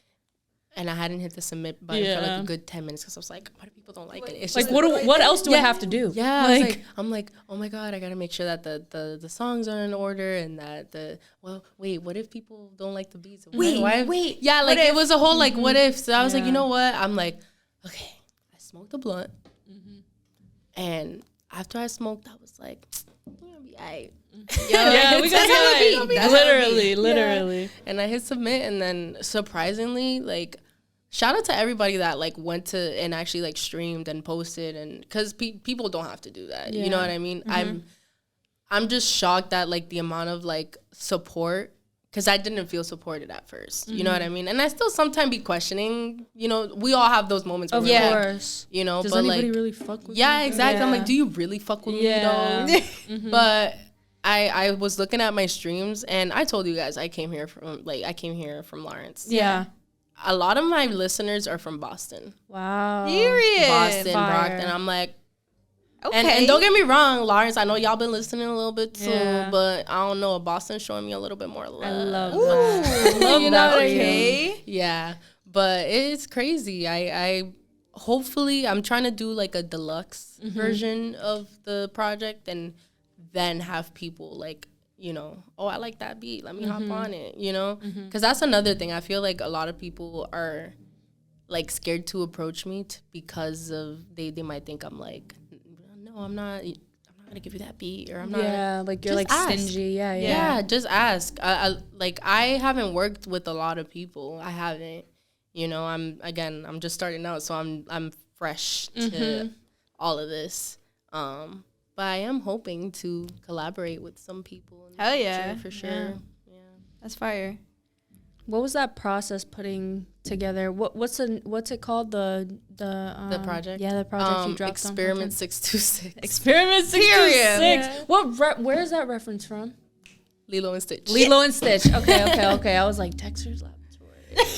And I hadn't hit the submit button for like a good 10 minutes because I was like, why do people don't like it? It's like just what else do I have to do? Yeah, like I'm like, oh my God, I gotta make sure that the songs are in order and that what if people don't like the beats? Wait. Yeah, like it was a whole like what if. So I was like, Yeah. you know what? I'm like, okay, I smoked a blunt, and after I smoked, I was like, I'm gonna be alright. yeah, we That's how it be. That's how it be. literally. And I hit submit, and then surprisingly, like, shout out to everybody that like went to and actually like streamed and posted, and because people don't have to do that. You know Yeah. what I mean? I'm just shocked at like the amount of like support, because I didn't feel supported at first. You know what I mean? And I still sometimes be questioning. You know, we all have those moments. Where Of we're like, course. you know, Does but anybody like, really fuck with yeah, you? exactly. I'm Yeah. like, do you really fuck with Yeah. me though? But I was looking at my streams, and I told you guys I came here from Lawrence. Yeah. A lot of my listeners are from Boston. Wow. Period. Boston, Fire. Brockton. I'm like, Okay. and don't get me wrong, Lawrence, I know y'all been listening a little bit too, Yeah. but I don't know, Boston's showing me a little bit more love. I love Ooh. that. I love You that. know, for you. Okay. Yeah, but it's crazy. I hopefully I'm trying to do like a deluxe version of the project, and then have people like, you know, oh, I like that beat, let me hop on it, you know, because that's another thing. I feel like a lot of people are like scared to approach me because of they might think I'm like, no, I'm not gonna give you that beat, or I'm not. Yeah, like you're Just like ask. stingy. Yeah. Yeah, just ask. I haven't worked with a lot of people. I haven't. You know, I'm just starting out, so I'm fresh to all of this. But I am hoping to collaborate with some people. In the Hell future, yeah. for sure. Yeah. That's fire. What was that process putting together? What's it called? The project. Yeah, the project you dropped. Experiment 626. Experiment Period. 626. Where is that reference from? Lilo and Stitch. Lilo and Stitch. Okay. I was like Dexter's Laboratory.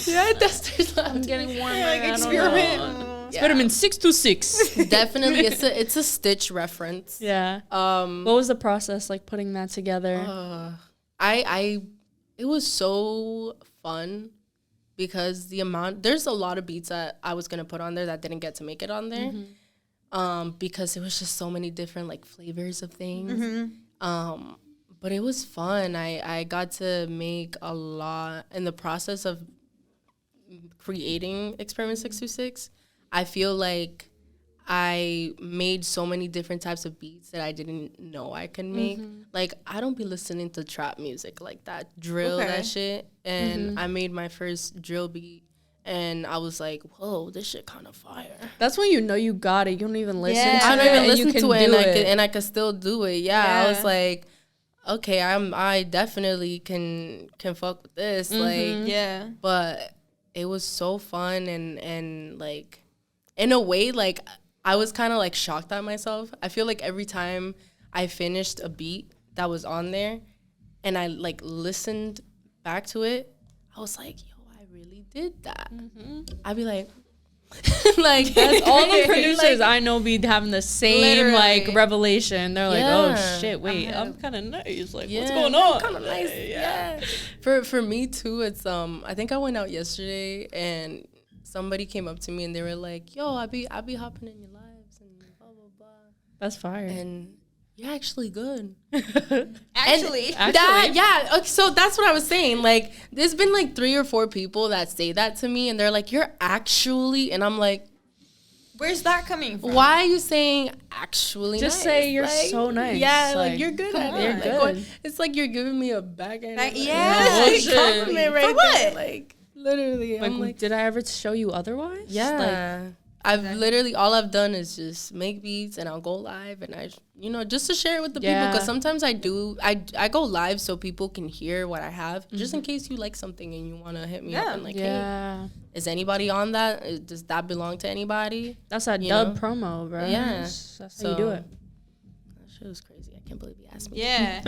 Yeah, Dexter's I'm Laboratory. getting warmer. Like I don't experiment. know. Experiment 626. Definitely, it's a Stitch reference. Yeah. What was the process like putting that together? It was so fun because there's a lot of beats that I was gonna put on there that didn't get to make it on there, because it was just so many different like flavors of things. But it was fun. I got to make a lot in the process of creating Experiment 626. I feel like I made so many different types of beats that I didn't know I could make. Like, I don't be listening to trap music like that, drill, that shit. And I made my first drill beat, and I was like, whoa, this shit kind of fire. That's when you know you got it. You don't even listen Yeah. to I it. don't even and you listen can to it, do and I could still do it. Yeah, I was Yeah. like, okay, I definitely can fuck with this. Like, Yeah. but it was so fun, and like, in a way, like, I was kind of like shocked at myself. I feel like every time I finished a beat that was on there and I like listened back to it, I was like, yo, I really did that. I'd be like, like, That's all the producers like, I know be having the same like Literally. revelation. They're like, Yeah. oh shit, wait, I'm kind of nice. Like, yeah, what's going on? Kind of nice. Yeah. For me too, it's I think I went out yesterday and somebody came up to me and they were like, yo, I be hopping in your lives and blah blah blah. That's fire. And you're actually good. Actually. Okay, so that's what I was saying. Like, there's been like 3 or 4 people that say that to me, and they're like, "You're actually," and I'm like, Where's that coming from? "Why are you saying actually?" Just nice? say you're Like, so nice. Yeah, Like, like you're good come at on. it. You're Like, good. what- it's like you're giving me a backhand. Like, like, yeah. like, compliment right For what? there. Like, literally, Like, I'm like, did I ever show you otherwise? yeah. I've literally, all I've done is just make beats and I'll go live and just to share it with the people. Yeah. Because sometimes I go live so people can hear what I have, just in case you like something and you want to hit me up and like, hey, Yeah. is anybody on that? Does that belong to anybody? That's that You dub know? promo, bro. Yeah. That's how you do So- it. That shit was crazy. I can't believe you asked me. Yeah.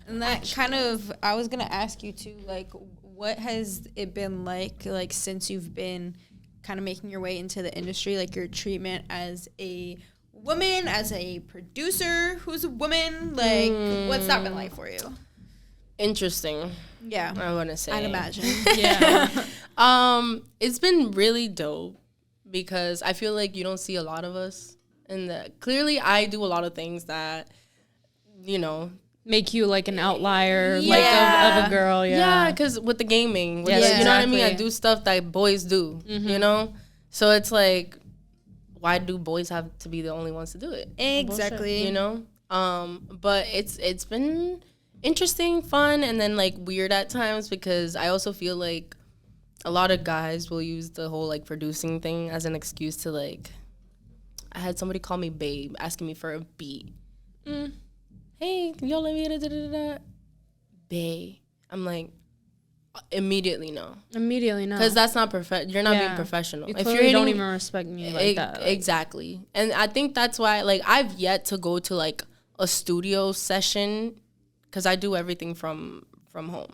And that kind of, I was going to ask you too, like, what has it been like since you've been kind of making your way into the industry, like your treatment as a woman, as a producer who's a woman, like what's that been like for you? Interesting. Yeah, I want to say. I'd imagine. Yeah. It's been really dope because I feel like you don't see a lot of us, and clearly I do a lot of things that, you know, make you like an outlier, Yeah. like of a girl. Yeah, because with the gaming, with Yes, the- you know what I mean? I exactly. do stuff that boys do, you know? So it's like, why do boys have to be the only ones to do it? Exactly. You know? But it's been interesting, fun, and then like weird at times because I also feel like a lot of guys will use the whole like producing thing as an excuse to like, I had somebody call me babe, asking me for a beat. Hey, yo, let me get a babe. I'm like, immediately no. Immediately, no. Because that's not you're not Yeah. being professional. You If clearly you're don't hitting- even respect me like that. Like, Exactly. And I think that's why, like, I've yet to go to, like, a studio session because I do everything from home.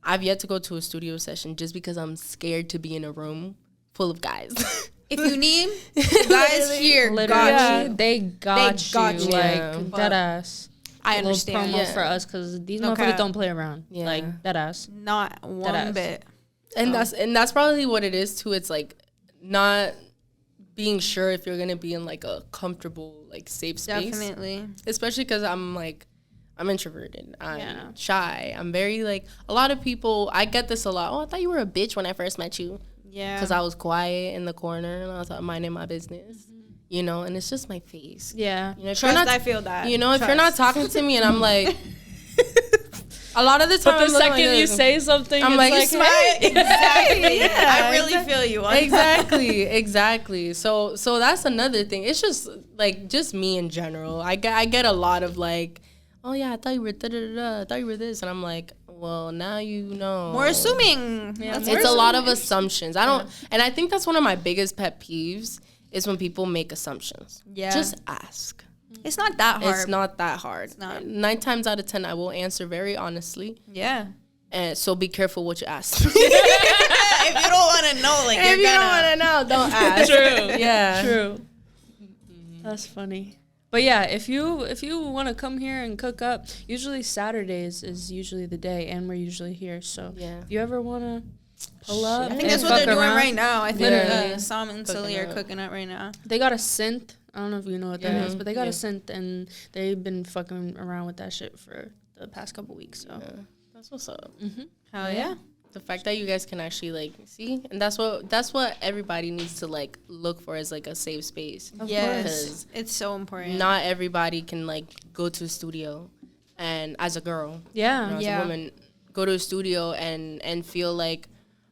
I've yet to go to a studio session just because I'm scared to be in a room full of guys. If you need guys here, literally, got you. they got you. Yeah. Like, But dead ass. I Little understand. promo Yeah. for us because these Okay. motherfuckers don't play around. Yeah. Like, dead ass. Not one ass. bit. And that's probably what it is too. It's like not being sure if you're gonna be in like a comfortable, like safe space. Definitely. Especially because I'm introverted. I'm Yeah. shy. I'm very like a lot of people. I get this a lot. Oh, I thought you were a bitch when I first met you Yeah. because I was quiet in the corner and I was like, minding my business. You know, and it's just my face. Yeah. You know, if Trust, you're not, I feel that. you know, if you're not Trust. talking to me and I'm like, a lot of the time, But the I'm looking second like you this. say something, I'm it's like, like, you smart. Exactly. Yeah, I really feel you on exactly. So that's another thing. It's just like just me in general. I get a lot of like, oh yeah, I thought you were I thought you were this, and I'm like, well, now you know. More assuming. Yeah, That's more It's a more lot of assumptions. I don't, and I think that's one of my biggest pet peeves is when people make assumptions. Yeah. Just ask. It's not that hard. It's not that hard. not. 9 times out of 10, I will answer very honestly. Yeah. And so be careful what you ask. If you don't want to know, like, If you're you don't gonna. want to know, don't ask. True. Yeah. True. That's funny. But yeah, if you want to come here and cook up, usually Saturdays is usually the day, and we're usually here. So Yeah. if you ever want to pull up, I think and that's what fuck they're doing around, right now. I think Literally. Sam and Sully are up. cooking up right now. They got a synth. I don't know if you know what that Yeah. is, but they got Yeah. a synth, and they've been fucking around with that shit for the past couple weeks. So Yeah. That's what's up. Hell yeah. The fact that you guys can actually like see, and that's what everybody needs to like look for as like a safe space. Yes. Because It's so important. not everybody can like go to a studio, and as a girl, yeah, you know, as Yeah. a woman, go to a studio and feel like,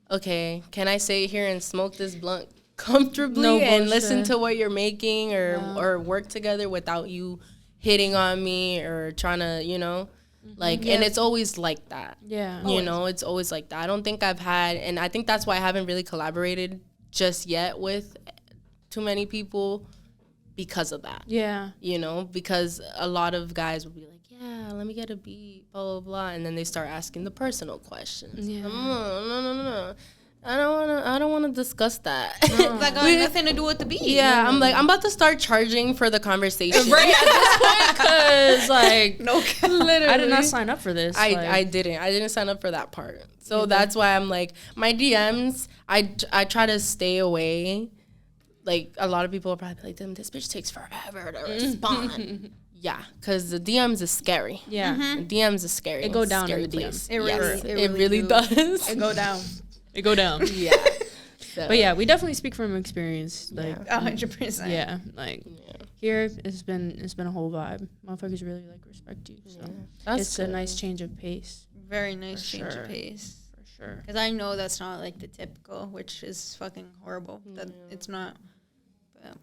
okay, can I sit here and smoke this blunt comfortably No and listen bullshit. to what you're making Yeah. or work together without you hitting on me or trying to, you know, like, and it's always like that. yeah. You know, it's always like that. I don't think I've had, and I think that's why I haven't really collaborated just yet with too many people because of that. Yeah. You know, because a lot of guys will be like, yeah, let me get a beat, blah, blah, blah. And then they start asking the personal questions. Yeah. No. I don't want to discuss that. It's like nothing to do with the beat. Yeah, I'm like, I'm about to start charging for the conversation. Right at this point, because like, No. Literally. I did not sign up for this. I didn't sign up for that part. So that's why I'm like, my DMs, I try to stay away. Like, a lot of people are probably like, damn, this bitch takes forever to respond. Yeah, because the DMs is scary. yeah. The DMs is scary. It go down in Scary the place. DM. It Yes, really- it really do. does. It go down. It go down. Yeah. So, But yeah, we definitely speak from experience. Like, 100%. yeah, like here it's been a whole vibe. Motherfuckers really like respect you. So that's it's a good. nice change of pace Very nice change sure. of pace. for sure. Because I know that's not like the typical, which is fucking horrible. That it's not. But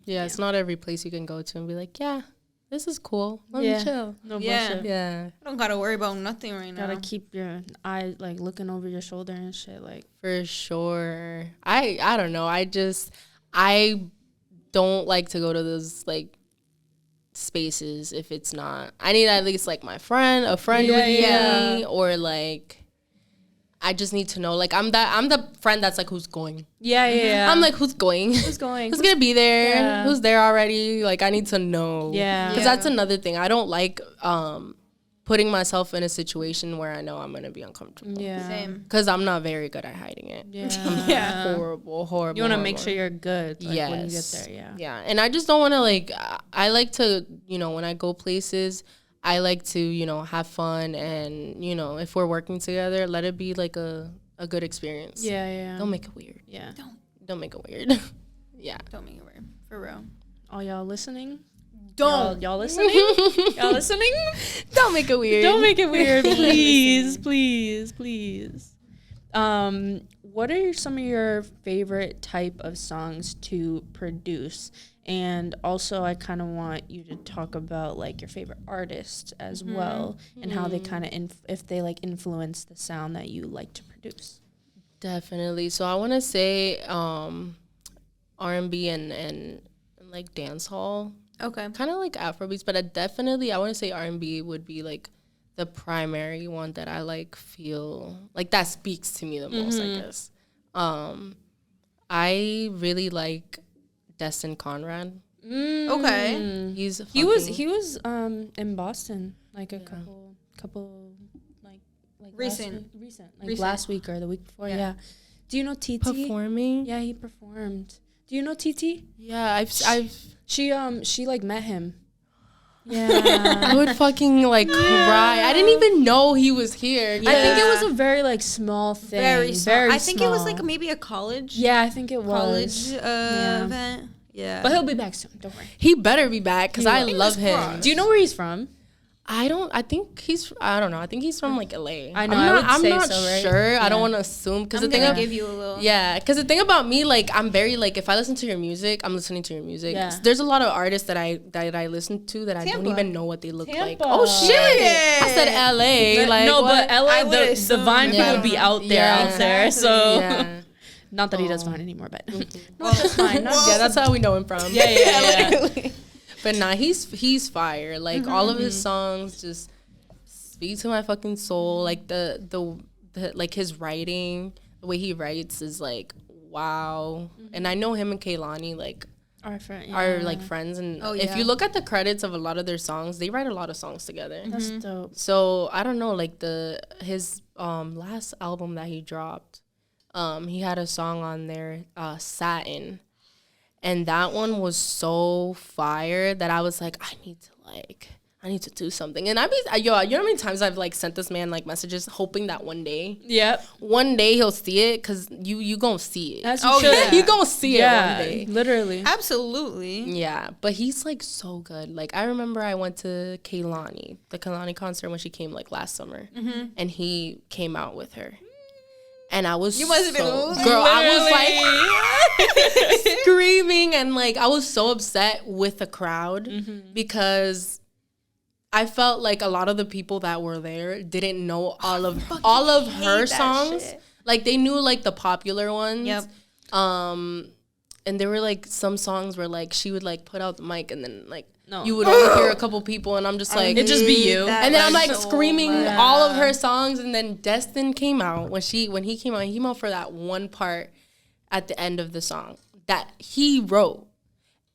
Yeah, it's not every place you can go to and be like, yeah, this is cool. Let Yeah. me chill. No Yeah. bullshit. Yeah, I don't gotta worry about nothing right now. Gotta keep your eye like looking over your shoulder and shit. Like for sure. I don't know. I don't like to go to those like spaces if it's not. I need at least like a friend Yeah, with yeah. me, or like I just need to know. Like, I'm the friend that's like, who's going? Yeah. I'm like, who's going? Who's going? Who's gonna be there? Yeah. Who's there already? Like, I need to know. Yeah. Because that's another thing. I don't like putting myself in a situation where I know I'm gonna be uncomfortable. Yeah. Same. Because I'm not very good at hiding it. Yeah. Horrible. You want to make sure you're good when you get Yes. there. Yeah. Yeah. And I just don't want to, like, I like to, you know, when I go places, I like to, you know, have fun. And, you know, if we're working together, let it be like a good experience. Yeah. Don't make it weird. Yeah. Don't make it weird. Yeah. Don't make it weird. For real. All y'all listening? Don't. Y'all listening? Y'all listening? Don't make it weird. Don't make it weird, please. What are some of your favorite type of songs to produce? And also, I kind of want you to talk about like your favorite artists as well, and how they kind of if they like influence the sound that you like to produce. Definitely. So I want to say R&B and like dance hall. Okay. Kind of like Afrobeats, but I want to say R&B would be like the primary one that I like feel like that speaks to me the most, I guess. I really like Destin Conrad. Okay. He was in Boston like a couple like Recent. like last week or the week before. Yeah. Do you know TT? Performing. Yeah, he performed. Do you know TT? Yeah, I've She like met him. Yeah. I would fucking like cry. I didn't even know he was here. I think it was a very like small thing. Very small. I think it was small. like maybe a college. Yeah, I think it was. College event. Yeah. But he'll be back soon. Don't worry. He better be back because I love him. Do you know where he's from? I don't know. I think he's from like LA. I know. I'm not so, right? sure. Yeah. I don't want to assume because I'm the thing gonna give you a little. Yeah, because the thing about me, like, I'm very like, if I listen to your music, I'm listening to your music. Yeah. There's a lot of artists that I listen to that I don't Tampa. even know what they look like. Tampa. Oh shit! I said LA. Like, no, what? but LA, I would the assume, Vine yeah. would be out there, Yeah. out there. So Yeah. not that he does Vine anymore, but Well, that's fine. Yeah, that's how we know him from. yeah. But nah, he's fire. Like all of his songs just speak to my fucking soul. Like the like his writing, the way he writes is like wow. And I know him and Kehlani like are like friends. And if you look at the credits of a lot of their songs, they write a lot of songs together. That's dope. So I don't know, like his last album that he dropped, he had a song on there, Satin. And that one was so fire that I was like, I need to do something. And you know how many times I've like sent this man like messages hoping that one day he'll see it, because you gonna see it. As you should. Yeah. You gonna see it one day. Literally. Absolutely. Yeah, but he's like so good. Like I remember I went to the Kehlani concert when she came like last summer, and he came out with her. And I was must have been losing. girl, I was like screaming, and like I was so upset with the crowd because I felt like a lot of the people that were there didn't know all of her songs. Shit. Like they knew like the popular ones. Yep. And there were like some songs where like she would like put out the mic and then like No. you would only hear a couple people, and I'm just like It'd just be you. and then I'm like so screaming much. all of her songs, and then Destin came out when he came out for that one part at the end of the song that he wrote,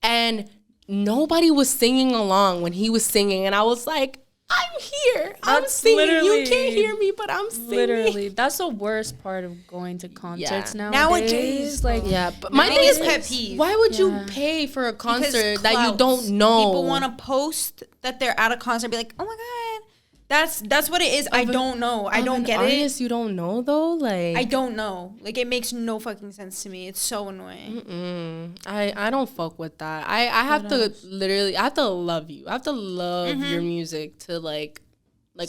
and nobody was singing along when he was singing, and I was like, I'm here. I'm singing. You can't hear me, but I'm singing. Literally, that's the worst part of going to concerts Yeah. Nowadays, Like, Yeah, but my thing biggest is, pet peeve. why would you Yeah. pay for a Because concert that you clouts. don't know? People want to post that they're at a concert and be like, oh my God. That's what it is. I don't know. I don't get it. You don't know though, like I don't know. Like it makes no fucking sense to me. It's so annoying. I don't fuck with that. I have to literally, I have to love you. I have to love your music to like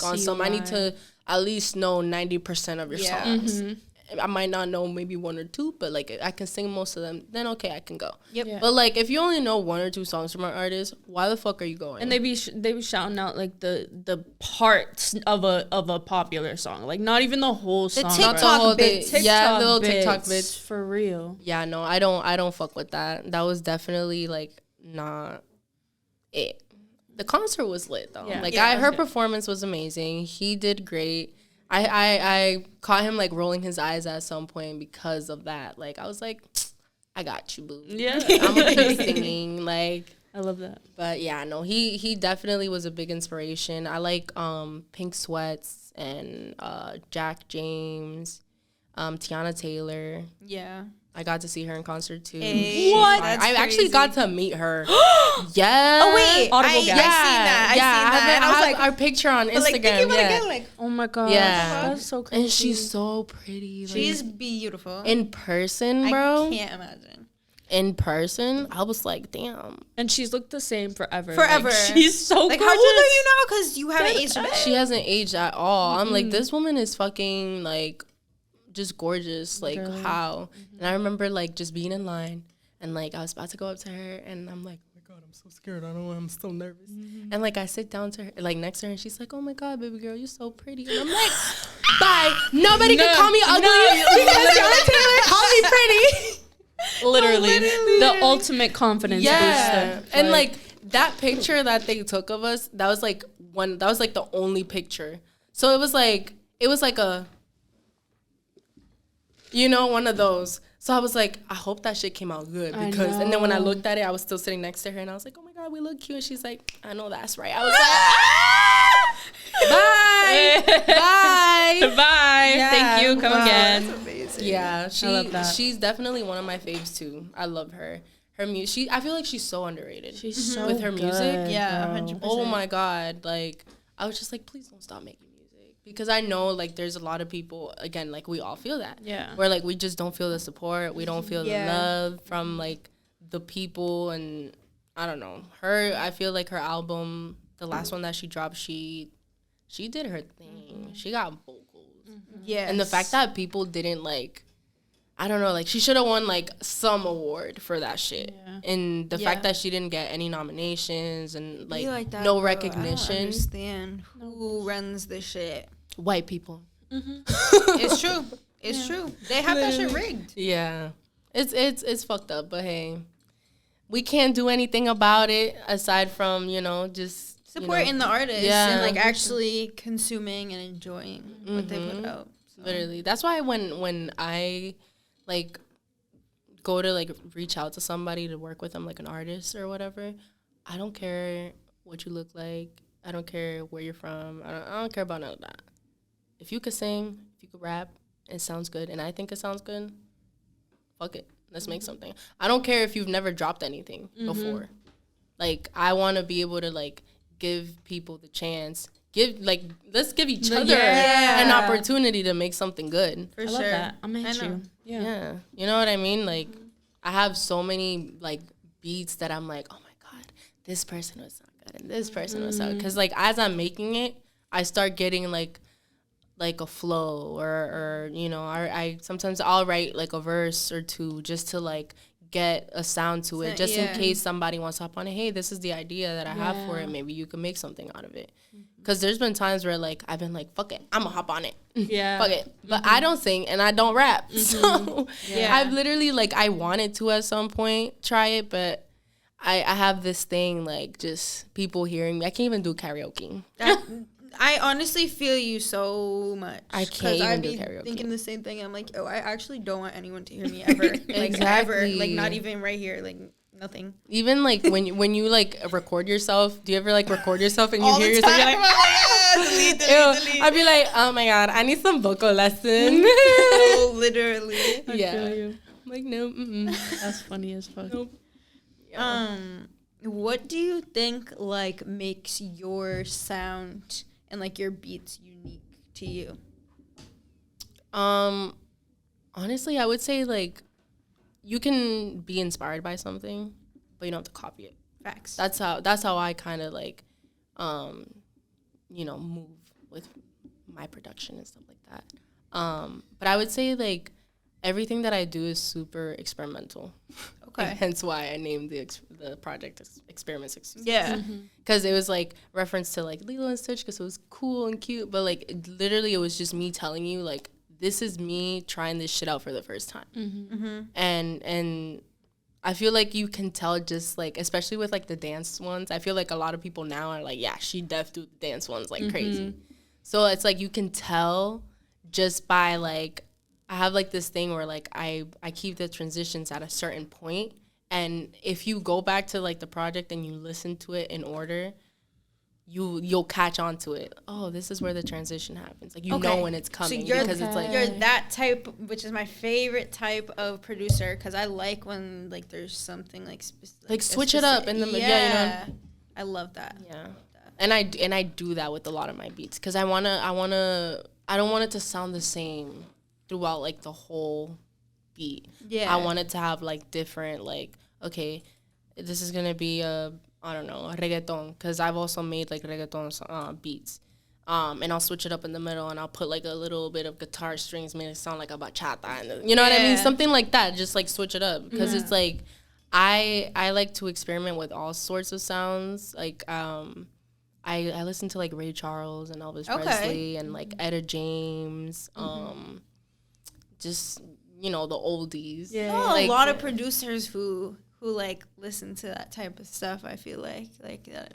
on See some. I need why. to at least know 90% of your Yeah. songs. I might not know maybe one or two, but like I can sing most of them. Then okay, I can go. Yep. Yeah. But like if you only know one or two songs from an artist, why the fuck are you going? and they be shouting out like the parts of a popular song, like not even the whole song. TikTok The whole bits. thing. Yeah, little TikTok bits. for real. Yeah, no, I don't fuck with that. That was definitely like not it. The concert was lit though. Yeah. Like Yeah, it was her good. performance was amazing. He did great. I caught him like rolling his eyes at some point because of that. Like I was like, I got you, boo. Yeah. I'm gonna keep singing. Like I love that. But yeah, no, he definitely was a big inspiration. I like Pink Sweats and Jack James, Tiana Taylor. Yeah. I got to see her in concert too. Hey, What? I actually got to meet her. Yeah. Oh wait, Audible I gas. seen that. I seen that. I I was have like, our picture on Instagram. like thinking about it yeah. again, like Oh my god. Yeah. That's so crazy. And she's so pretty. Like, she's beautiful. in person, bro. I can't imagine. In person, I was like, damn. And she's looked the same forever. Forever. Like, she's so Like, gorgeous. how old are you now? Because you haven't aged a bit. She hasn't aged at all. I'm like, this woman is fucking like just gorgeous. Like Literally. how? And I remember like just being in line and like I was about to go up to her and I'm like, oh my god, I'm so scared. I don't know. I'm so nervous. And like I sit down to her, like next to her, and she's like, oh my god, baby girl, you're so pretty. And I'm like, bye. Nobody can call me ugly because Tiana Taylor called me pretty. Literally. The ultimate confidence Yeah, booster. and like that picture that they took of us, that was like the only picture. So it was like a, you know, one of those. So I was like, I hope that shit came out good because, and then when I looked at it, I was still sitting next to her and I was like, oh my god, we look cute. And she's like, I know that's right. I was like, bye, bye. Bye. Yeah, Thank you. Come wow. again. Amazing. Yeah, I love that. she's definitely one of my faves too. I love her. Her music, I feel like she's so underrated. She's so with her music. good, Yeah, bro. 100%. Oh my god, like I was just like, please don't stop making music because I know like there's a lot of people, again, like we all feel that. Yeah. Where like we just don't feel the support, we don't feel Yeah. the love from like the people, and I don't know. Her, I feel like her album, the last one that she dropped, she did her thing. She got vocals. Yeah. And the fact that people didn't like, I don't know, like she should have won like some award for that shit. Yeah. And the Yeah. fact that she didn't get any nominations and like, that, no bro. I recognition. don't understand who runs this shit. White people. It's true. It's true. They have that shit rigged. Yeah. It's fucked up, but hey, we can't do anything about it aside from, you know, just Supporting the artists Yeah. and like actually consuming and enjoying what they put out. So. Literally. That's why when I like go to like reach out to somebody to work with them, like an artist or whatever, I don't care what you look like. I don't care where you're from. I don't care about none of that. If you could sing, if you could rap, it sounds good, and I think it sounds good, fuck it. Let's make something. I don't care if you've never dropped anything before. Like, I want to be able to like give people the chance. Let's give each other an opportunity to make something good. For I sure. love that. I'm at I know. you. Yeah. Yeah. You know what I mean? Like, I have so many, like, beats that I'm like, oh, my God, this person was so good, and this person was so good. Because, like, as I'm making it, I start getting, like a flow or you know, I sometimes I'll write, like, a verse or two just to, like, get a sound to it, just in case somebody wants to hop on it. Hey, this is the idea that I have for it. Maybe you can make something out of it. Because there's been times where, like, I've been like, fuck it, I'm going to hop on it. Yeah. Fuck it. But I don't sing and I don't rap. So I've literally, like, I wanted to at some point try it, but I have this thing, like, just people hearing me. I can't even do karaoke. I honestly feel you so much. I can't even I'd do be karaoke. thinking the same thing. I'm like, oh, I actually don't want anyone to hear me ever. Like, ever. Exactly. Like, not even right here. Like, nothing. Even, like, when you, like, record yourself, do you ever, like, record yourself and you All hear the yourself? time. You're like, I'm like, delete. ew. I'd be like, oh, my God, I need some vocal lesson. Oh, literally. Yeah. feel you. I'm like, no, mm-mm. That's funny as fuck. Nope. What do you think, like, makes your sound and, like, your beats unique to you? Honestly, I would say, like, you can be inspired by something, but you don't have to copy it. Facts. That's how I kind of, like, you know, move with my production and stuff like that. But I would say, like, everything that I do is super experimental. Okay. Like, hence why I named the project Experiment 66. Yeah. Because it was, like, reference to, like, Lilo and Stitch because it was cool and cute. But, like, literally it was just me telling you, like, this is me trying this shit out for the first time. And I feel like you can tell just, like, especially with, like, the dance ones. I feel like a lot of people now are like, yeah, she def do the dance ones like crazy. So it's like you can tell just by like, I have like this thing where like I keep the transitions at a certain point, and if you go back to like the project and you listen to it in order, you'll catch on to it. Oh, this is where the transition happens. Like you know when it's coming, so because it's like you're that type, which is my favorite type of producer, because I like when like there's something like like switch it up in the yeah, you know. I love that. Yeah, and I do that with a lot of my beats because I don't want it to sound the same throughout like the whole beat. Yeah, I want it to have like different, like, okay, this is gonna be a, I don't know, a reggaeton, because I've also made like reggaeton beats, and I'll switch it up in the middle and I'll put like a little bit of guitar strings, make it sound like a bachata, and you know what I mean, something like that. Just like switch it up, because it's like I like to experiment with all sorts of sounds. Like I listen to like Ray Charles and Elvis Presley and like Etta James, just, you know, the oldies. Yeah, like, a lot of producers who like listen to that type of stuff. I feel like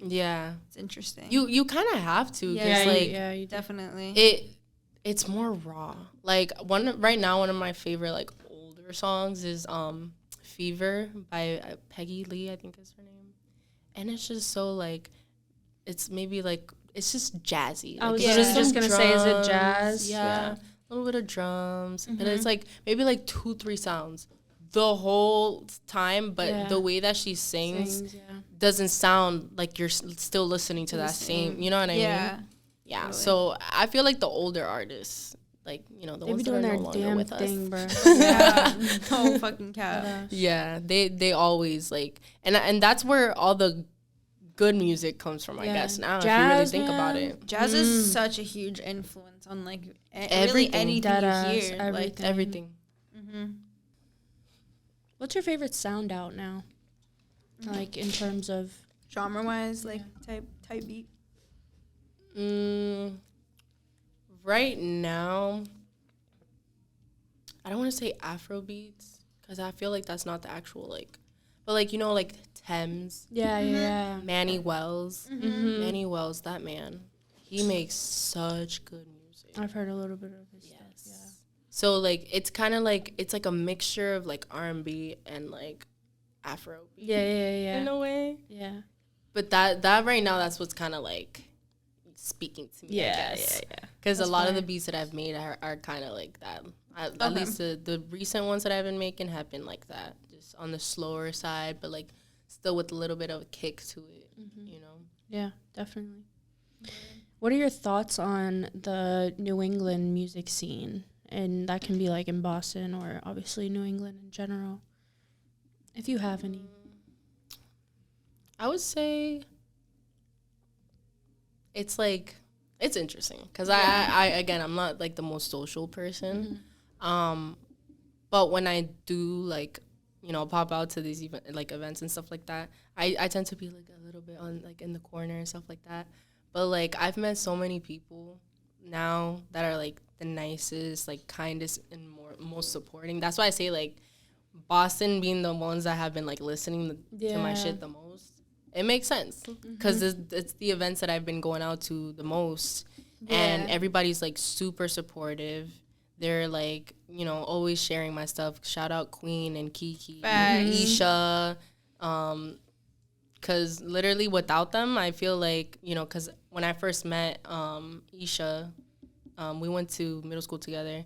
yeah, it's interesting. You kind of have to, yeah, like you definitely. It's more raw. Like one of my favorite like older songs is Fever by Peggy Lee, I think is her name, and it's just so like, it's maybe like, it's just jazzy. I was like, just gonna say, is it jazz? Yeah, a little bit of drums, but it's like maybe like 2-3 sounds the whole time, but the way that she sings doesn't sound like you're still listening to that same, you know what I mean? Yeah. Really. So I feel like the older artists, like, you know, the ones that are no longer with us. Bro. Yeah, no fucking cap. Yeah, they always like, and that's where all the good music comes from, I guess. Now, jazz, if you really think about it, jazz is such a huge influence on like everything. Really anything you hear, everything. like everything. What's your favorite sound out now? Like in terms of genre wise, like type beat. Right now, I don't want to say Afro beats, because I feel like that's not the actual like, but like, you know, like Thames. Yeah. Manny Wells. Manny Wells, that man, he makes such good music. I've heard a little bit of his stuff. Yeah. So like, it's kind of like, it's like a mixture of like R&B and like Afro beat. Yeah. In a way. Yeah. But that right now, that's what's kind of like speaking to me, I guess. Yeah. Because a lot of the beats that I've made are kind of like that. At least the recent ones that I've been making have been like that, just on the slower side, but like still with a little bit of a kick to it, you know? Yeah, definitely. What are your thoughts on the New England music scene? And that can be like in Boston or obviously New England in general, if you have any. I would say it's like, it's interesting, because I again, I'm not like the most social person, but when I do like, you know, pop out to these events and stuff like that, I tend to be like a little bit on like in the corner and stuff like that. But like, I've met so many people now that are like the nicest, like kindest, and most supporting. That's why I say like Boston being the ones that have been like listening to my shit the most. It makes sense, because it's the events that I've been going out to the most, and everybody's like super supportive. They're like, you know, always sharing my stuff. Shout out Queen and Kiki, Isha, because literally without them, I feel like, you know, because when I first met Isha, we went to middle school together,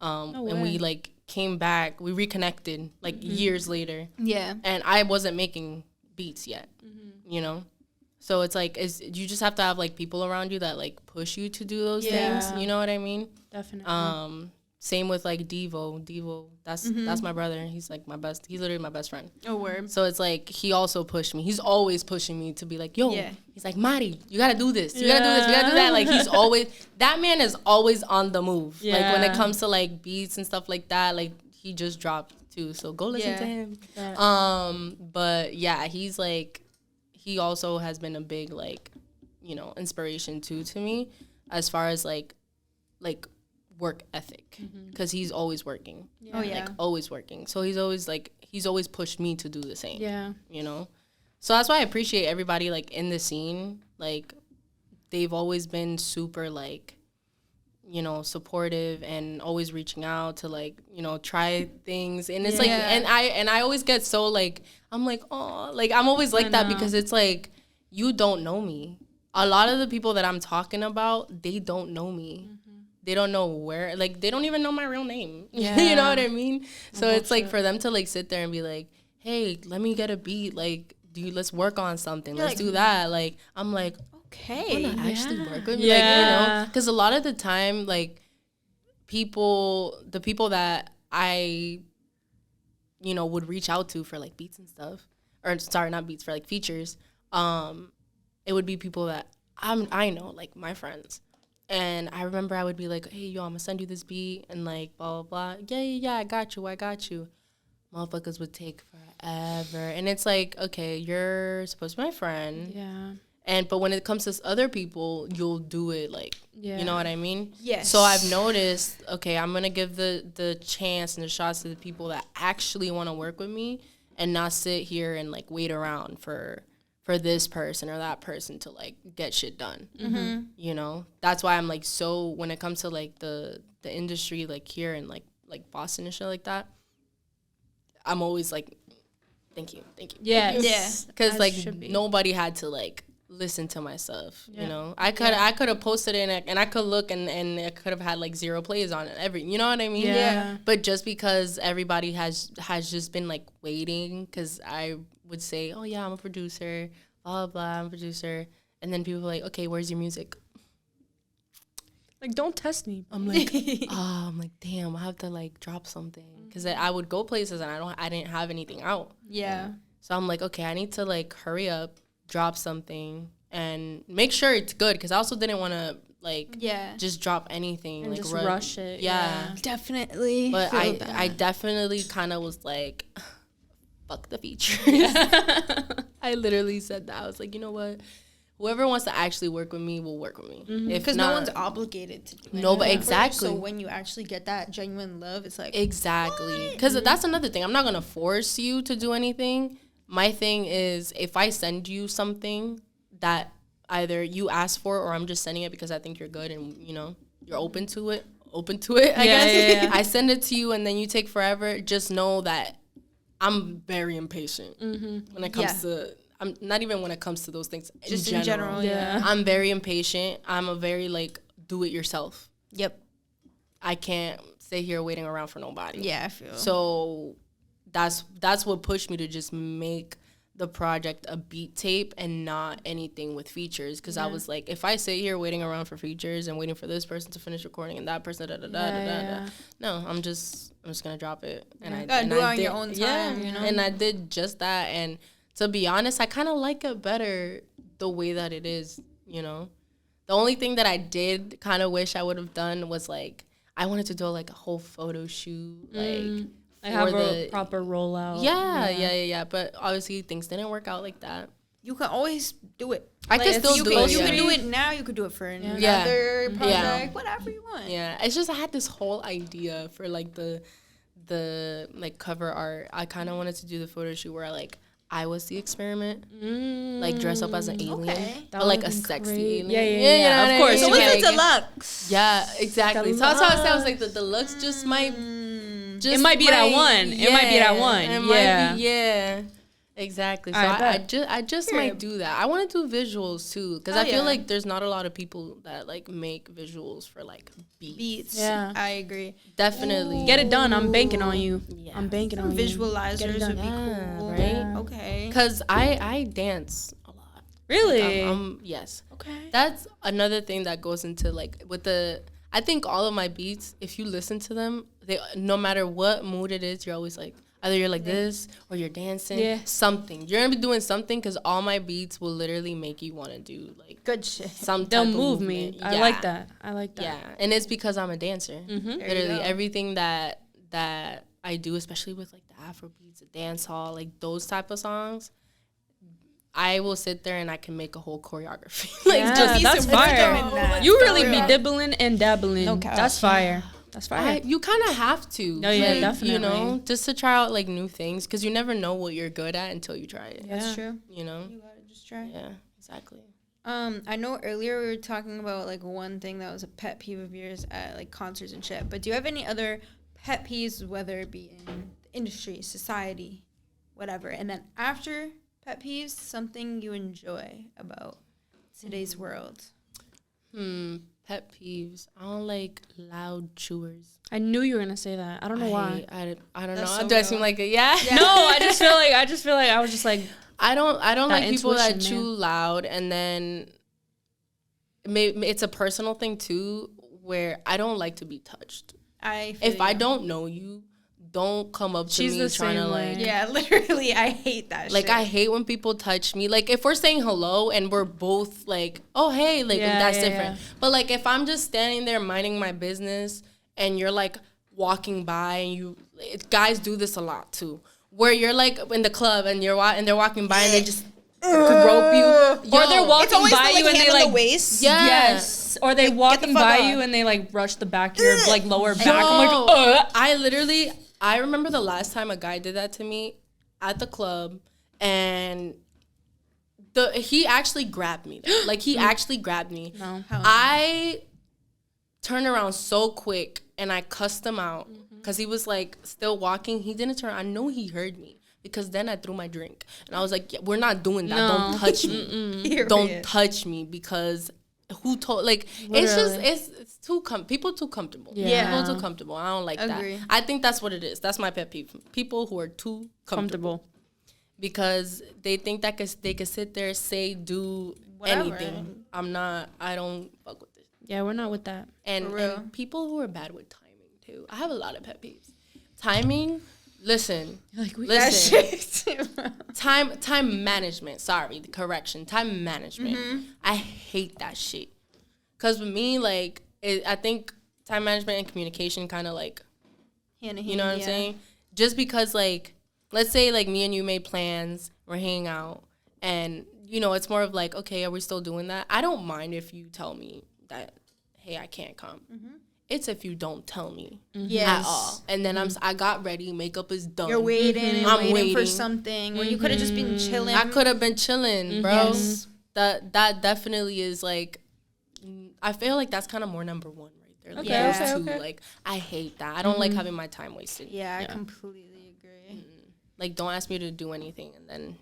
and we like came back, we reconnected like years later. Yeah, and I wasn't making beats yet, you know, so it's like, you just have to have like people around you that like push you to do those things, you know what I mean? Definitely. Same with like D.A.W. That's my brother. He's like my best. He's literally my best friend. Oh, word. So it's like, he also pushed me. He's always pushing me to be like, yo. He's like, Mari, you gotta do this. You gotta do this. You gotta do that. Like, he's always, that man is always on the move. Like when it comes to like beats and stuff like that. Like, he just dropped too. So go listen to him. But yeah, he's like, he also has been a big like, you know, inspiration too to me, as far as like work ethic, because he's always working. Like always working. So he's always pushed me to do the same. You know, so that's why I appreciate everybody like in the scene. Like, they've always been super like you know, supportive and always reaching out to like, you know, try things. And it's like, and I always get so like, I'm like, oh, like I'm always like that because it's like, you don't know me. A lot of the people that I'm talking about, they don't know me. They don't know where, like, they don't even know my real name. Yeah. You know what I mean? So it's like for them to like sit there and be like, hey, let me get a beat. Like, dude, let's work on something. Let's do that. Like, I'm like, okay. you wanna actually work with me? Like, you know, because a lot of the time, like, the people that I, you know, would reach out to for like beats and stuff, or sorry, not beats, for like features, it would be people that I know, like my friends. And I remember I would be like, hey, yo, I'm gonna send you this beat and like blah, blah, blah. Yeah, I got you. Motherfuckers would take forever. And it's like, okay, you're supposed to be my friend. Yeah. But when it comes to other people, you'll do it like, you know what I mean? Yes. So I've noticed, okay, I'm going to give the chance and the shots to the people that actually want to work with me and not sit here and like wait around for this person or that person to like get shit done. You know? That's why I'm like, so when it comes to like the industry like here in like Boston and shit like that, I'm always like, thank you. Yes. Because like nobody had to like listen to my stuff. You know, I could have posted it and I could look and it could have had like 0 plays on it. You know what I mean? Yeah. But just because everybody has just been like waiting, because I would say, oh yeah, I'm a producer, blah blah, I'm a producer, and then people are like, okay, where's your music? Like, don't test me. I'm like, I'm like, damn, I have to like drop something, because I would go places and I didn't have anything out. Yeah. So I'm like, okay, I need to like hurry up, drop something, and make sure it's good, because I also didn't want to like just drop anything And like just rush it. Yeah. Definitely. But I definitely kind of was like, fuck the features. I literally said that. I was like, you know what? Whoever wants to actually work with me will work with me. Because no one's obligated to do it. No, but exactly. So when you actually get that genuine love, it's like... Exactly. Because that's another thing. I'm not going to force you to do anything. My thing is, if I send you something that either you ask for or I'm just sending it because I think you're good and, you know, you're open to it, I guess. Yeah. I send it to you and then you take forever. Just know that I'm very impatient when it comes to... I'm not even when it comes to those things. Just in general, yeah. I'm very impatient. I'm a very, like, do it yourself. Yep. I can't stay here waiting around for nobody. Yeah, I feel. So that's what pushed me to just make the project a beat tape and not anything with features. Because I was like, if I sit here waiting around for features and waiting for this person to finish recording and that person, no, I'm just gonna drop it. And I gotta do it on your own time, you know. And I did just that. And to be honest, I kind of like it better the way that it is, you know. The only thing that I did kind of wish I would have done was, like, I wanted to do, like, a whole photo shoot, like, I have a proper rollout. Yeah. But obviously things didn't work out like that. You can always do it. I can still do it. You can do it now. You could do it for another project, whatever you want. Yeah, it's just I had this whole idea for, like, the like, cover art. I kind of wanted to do the photo shoot where I was the experiment, like dress up as an alien, but like a sexy alien. Yeah. Of course. So what's the deluxe? Yeah, exactly. So that's why I was like, the deluxe just might. It might be that one. It might be that one. Yeah. Exactly. So I just might do that. I want to do visuals too, because I feel like there's not a lot of people that like make visuals for like beats. Yeah, I agree. Definitely. Get it done. I'm banking on you. Yeah. I'm banking on you. Visualizers would be cool, right? Yeah. Okay. Because I dance a lot. Really? Like, yes. Okay. That's another thing that goes into like with I think all of my beats, if you listen to them, they no matter what mood it is, you're always like, either you're like this or you're dancing, something. You're gonna be doing something, because all my beats will literally make you want to do like good shit. They'll move me. I like that. Yeah, and it's because I'm a dancer. Literally everything that I do, especially with like the Afro beats, the dance hall, like those type of songs, I will sit there and I can make a whole choreography. That's fire. You really be dibbling and dabbling. Okay. That's fire. That's fire. You kind of have to. Oh, yeah, definitely. You know, just to try out, like, new things, because you never know what you're good at until you try it. Yeah. That's true. You know? You gotta just try. Yeah, exactly. I know earlier we were talking about like one thing that was a pet peeve of yours at like concerts and shit. But do you have any other pet peeves, whether it be in the industry, society, whatever? And then after pet peeves, something you enjoy about today's world. Pet peeves. I don't like loud chewers. I knew you were gonna say that. I don't know why. I don't That's know. so Do I real. seem like it? Yeah. No, I just feel like I was just like, I don't like people that intuition, chew man. loud, and then it's a personal thing too, where I don't like to be touched. If I don't know you, don't come up to She's me the trying to same like. way. Yeah, literally, I hate that Like, shit. I hate when people touch me. Like, if we're saying hello and we're both like, oh, hey, like, Yeah, that's yeah, different. yeah. But, like, if I'm just standing there minding my business and you're, like, walking by and guys do this a lot, too. Where you're, like, in the club and they're walking by and they just grope you. or they're walking always by the, you and hand they on like, the waist. Yeah. yes, or they Like, walking get the fuck by off. you and they like brush the back of your like lower back. Yo, I'm like, I remember the last time a guy did that to me at the club, and he actually grabbed me. Like, he actually grabbed me. No. I turned around so quick and I cussed him out because he was like still walking. He didn't turn. I know he heard me because then I threw my drink and I was like, yeah, "We're not doing that. No. Don't touch me. Period. Don't touch me because." Who told? Like, it's just it's too people too comfortable. Yeah. People too comfortable. I don't like Agree. that. I think that's what it is. That's my pet peeve. People who are too comfortable because they think that they could sit there, say, do Whatever. anything. I don't fuck with it. Yeah, we're not with that. And, For real. and people who are bad with timing too. I have a lot of pet peeves. Timing. Listen. Like That Listen. Time management. Sorry, the correction. Time management. I hate that shit. Cause with me, like, I think time management and communication kind of like, Hand in you know hand, what I'm yeah. saying? Just because, like, let's say like me and you made plans, we're hanging out, and you know it's more of like, okay, are we still doing that? I don't mind if you tell me that, hey, I can't come. It's if you don't tell me Yes. at all, and then I got ready, makeup is done. You're waiting and I'm waiting for waiting. something where you could have just been chilling. I could have been chilling, bro. Yes. That definitely is like, I feel like that's kind of more number one right there. Like, Okay, those okay, two, like, I hate that. I don't like having my time wasted. Yeah, I completely agree. Like, don't ask me to do anything, and then,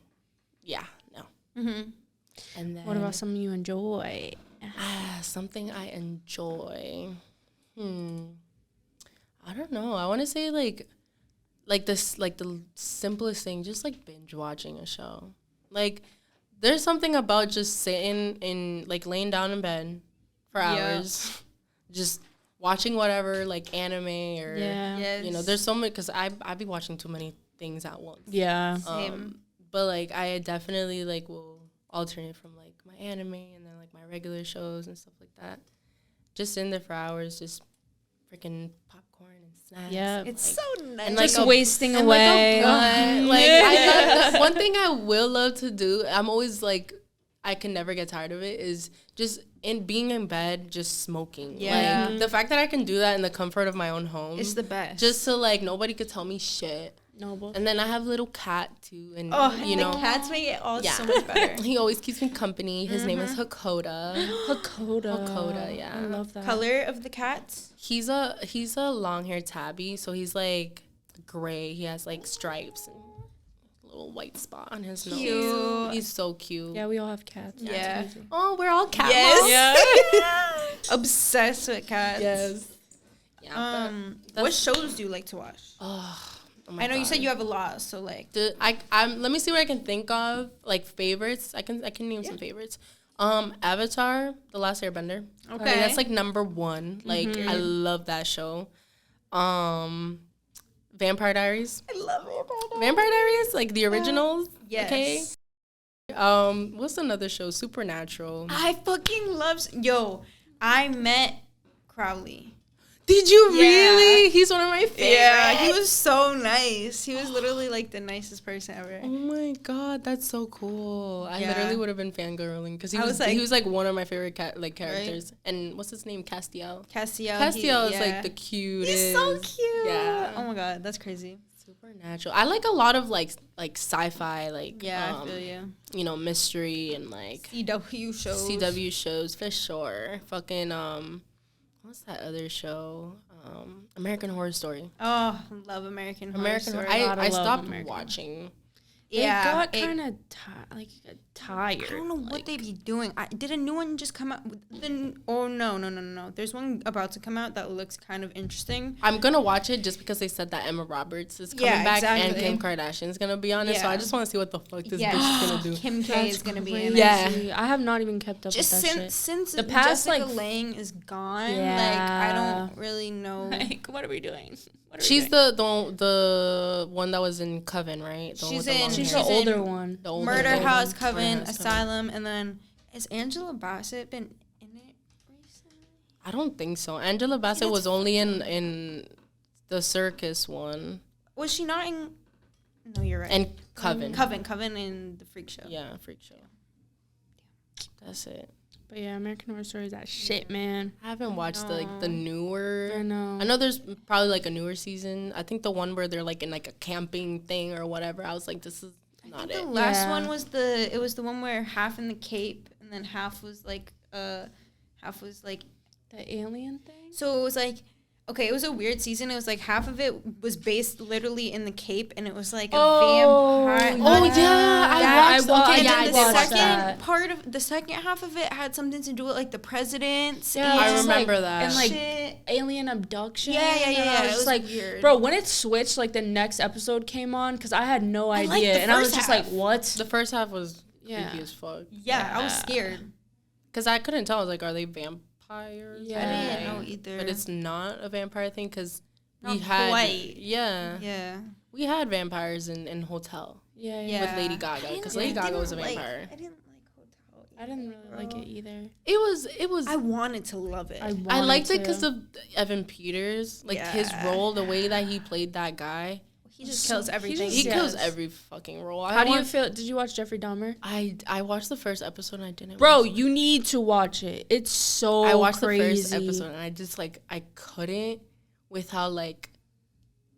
yeah, no. And then What about something you enjoy? something I enjoy? I don't know. I want to say like this, like the simplest thing, just like binge watching a show. Like, there's something about just sitting in, like, laying down in bed for hours, just watching whatever, like, anime or, Yeah. Yes. you know, there's so many, because I be watching too many things at once. Yeah. Same. But, like, I definitely, like, will alternate from, like, my anime and then, like, my regular shows and stuff like that. Just in there for hours, just freaking popcorn and snacks. Yeah. It's like, so nice. and, like, Just wasting away. I love, one thing I will love to do, I'm always like, I can never get tired of it, is just being in bed, just smoking. Yeah. Like, the fact that I can do that in the comfort of my own home. It's the best. Just so, like, nobody could tell me shit. No, but And then I have a little cat, too. And, the you know, cats make it all yeah. so much better. he always keeps me company. His name is Hakoda. Hakoda. Yeah. I love that. Color of the cats? He's a long-haired tabby, so he's, like, gray. He has, like, stripes and a little white spot on his nose. Cute. He's so cute. Yeah, we all have cats. That's Yeah. crazy. Oh, we're all cat Yes. moms. Obsessed with cats. Yes. Yeah. What shows do you like to watch? Oh I know you said you have a lot, so like. Let me see what I can think of, like, favorites. I can name some favorites. Avatar, The Last Airbender. Okay. Like, that's like number one. Like, I love that show. Vampire Diaries. I love it. Vampire Diaries, like the originals. Yes. Okay. What's another show? Supernatural. I fucking love. Yo, I met Crowley. Did you Yeah. really? He's one of my favorites. Yeah, he was so nice. He was literally like the nicest person ever. Oh my god, that's so cool! I Yeah. literally would have been fangirling because he I was was he like- was like one of my favorite characters. And what's his name? Castiel. Castiel. Castiel is yeah. like the cutest. He's so cute. Yeah. Oh my god, that's crazy. Supernatural. I like a lot of like sci-fi, like I feel you. Mystery and like CW shows. CW shows for sure. Fucking what's that other show? American Horror Story. Oh, love American Horror Story. I stopped American. watching. It got kind of tired. I don't know what they be doing. Did a new one just come out? No. There's one about to come out that looks kind of interesting. I'm gonna watch it just because they said that Emma Roberts is coming back and Kim Kardashian's gonna be on it. So I just want to see what the fuck this bitch is gonna do. Kim K is gonna be in it. Yeah, I have not even kept up just with that shit. Since the past Jessica Lange is gone, I don't really know. Like, what are we doing? She's the one that was in Coven, right? She's the older one. The older Murder one. House, Coven, Asylum, and then has Angela Bassett been in it recently? I don't think so. Angela Bassett was only in the Circus one. Was she not in? No, you're right. And Coven. Coven in the Freak Show. Yeah, Freak Show. That's it. But yeah, American Horror Story is that shit, man. I haven't watched the newer. I know. I know there's probably like a newer season. I think the one where they're like in like a camping thing or whatever. I was like, this is not it. The last one was the one where half in the Cape and then half was like the alien thing. So it was like, okay, it was a weird season. It was like half of it was based literally in the Cape, and it was like a vampire. Oh yeah, I watched. The second half of it had something to do with like the presidents. Yeah, I remember that. And like shit. alien abduction. Yeah. I was It was like, weird. bro, when it switched, like the next episode came on, because I had no idea, and I was just like, what? The first half was creepy as fuck. Yeah, I was scared. Because I couldn't tell. I was like, are they vampires? Yeah. I didn't know either. But it's not a vampire thing because we Not had quite. Yeah. We had vampires in Hotel Yeah. with Lady Gaga because Lady Gaga was a vampire. I didn't like Hotel. I didn't really like it either. It was. I wanted to love it. I liked it because of Evan Peters, like his role, the way that he played that guy. He just kills everything. He kills every fucking role. How do you feel? Did you watch Jeffrey Dahmer? I watched the first episode and I didn't. Bro, you need to watch it. It's so I watched crazy. the first episode and I just like I couldn't with how like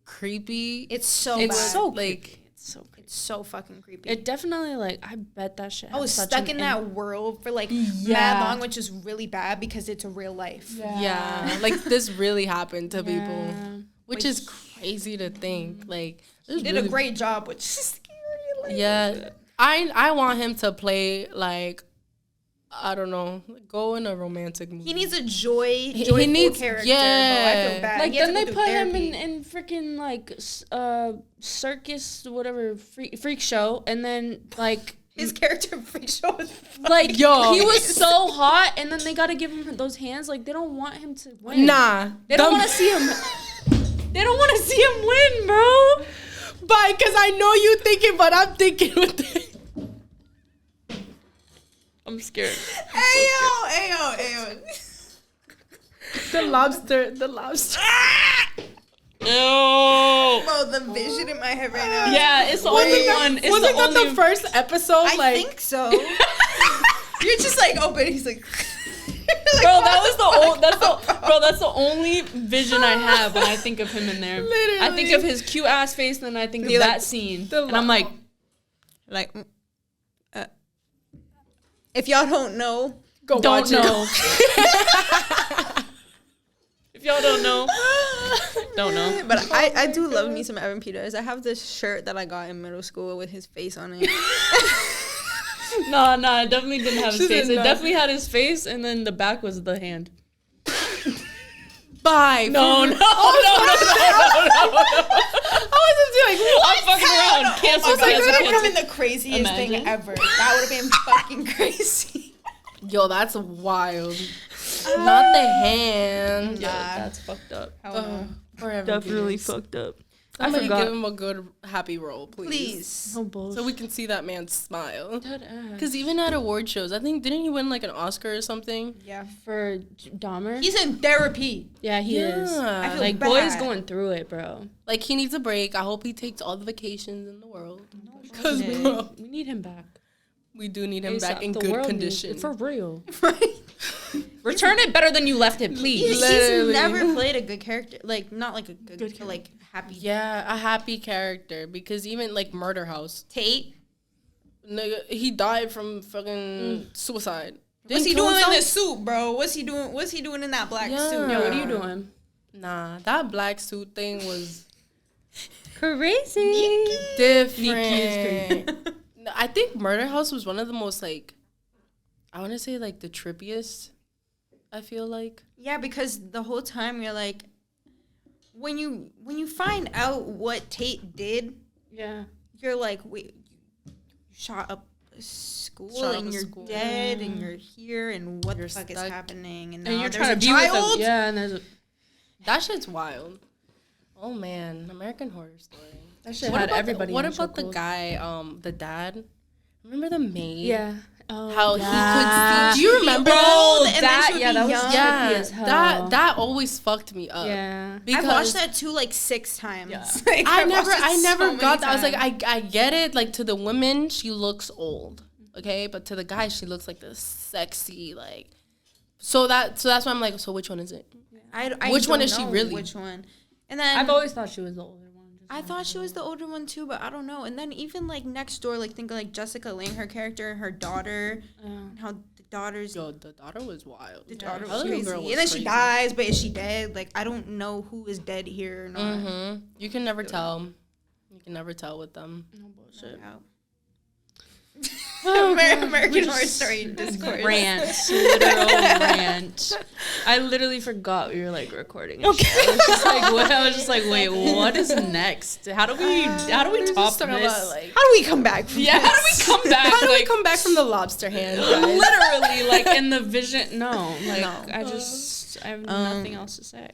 creepy It's so it's bad. so like It's so crazy. It's so fucking creepy. It definitely like I bet that shit. I was stuck in that world for like mad long, which is really bad because it's a real life. yeah like this really happened to people, which Like, is crazy to think. Like He did a great job, which is scary. Like, yeah. I want him to play like I don't know, go in a romantic movie. he needs a joyful he needs character. yeah. Bro. I feel bad. Like He has then to they go put through him therapy. in freaking like circus whatever freak show, and then like His character in Freak Show is like Yo. he was so hot, and then they gotta give him those hands. Like they don't want him to win. Nah, They don't want to see him. They don't want to see him win, bro. Bye, because I know you thinking, but I'm thinking with it. I'm scared. Ayo. The lobster. No. Bro, the vision in my head right now. Yeah, it's the only one. It's Wasn't the that only the first episode? I think so. You're just like open. He's like, Bro, that was the old. That's the only vision I have when I think of him in there. Literally. I think of his cute ass face, and then I think of that scene, and I'm like, if y'all don't know, go don't watch know. it. If y'all don't know, don't know. but I do love me some Evan Peters. I have this shirt that I got in middle school with his face on it. Nah, it definitely didn't have his She face. did It not. definitely had his face, and then the back was the hand. Bye. No. I was just like, what? I'm fucking around. Cancel, I was like, that would have come cancel. in the craziest Imagine. thing ever. That would have been fucking crazy. Yo, that's wild. Not the hand. Yeah, that's fucked up. Forever. Definitely fucked up. I Somebody forgot. give him a good happy roll, please. Please. No bullshit. So we can see that man smile. Because Because even at award shows, I think, didn't he win like an Oscar or something? Yeah. for Dahmer, He's in therapy. yeah, he is. I feel Like, bad. boy's going through it, bro. Like, he needs a break. I hope he takes all the vacations in the world. Because, We bro, need him back. we do need him ASAP. back in The good world condition. needs- for real. Right? Return it better than you left it, please. He's never played a good character. Like, not like a good like, happy. Yeah, a happy character. Because even, like, Murder House. Tate. Nigga, he died from fucking suicide. What's he doing in this suit, bro? What's he doing in that black suit? Yo, what are you doing? Nah, that black suit thing was crazy. different. I think Murder House was one of the most, like, I want to say, like, the trippiest, I feel like. Yeah, because the whole time you're like, when you find out what Tate did, you're like, wait, you shot up a school and you're dead and you're here and what the fuck is happening? And now you're there's trying a to child? Yeah, and there's That shit's wild. Oh, man. American Horror Story. That shit had everybody. What about the guy, the dad? Remember the maid? Yeah. How he could see. Do you remember that? Yeah, that was trippy as hell. That always fucked me up. Yeah. I've watched that too like 6 times. Yeah. Like, I never got that. I was like, I get it. Like, to the women, she looks old. Okay? But to the guy, she looks like this sexy, like. So that's why I'm like, so which one is it? I which one don't is she know really? Which one? And then I've always thought she was the older one. I thought she was the older one too, but I don't know. And then even like next door, like think of like Jessica Lange, her character, and her daughter, and how the daughter's. Yo, the daughter was wild. The daughter That was little crazy. girl was And then crazy. she dies, but is she dead? Like, I don't know who is dead here or not. Mm-hmm. You can never tell. You can never tell with them. No bullshit. American Horror Story Discord. Rant. Literal rant. I literally forgot we were like recording. Okay. I was just like, wait, what is next? How do we top this? How do we come back from Yeah, this? how do we come back? How do we Like, come back from the lobster hand, guys? literally, like in the vision. No, like No. I have nothing else to say.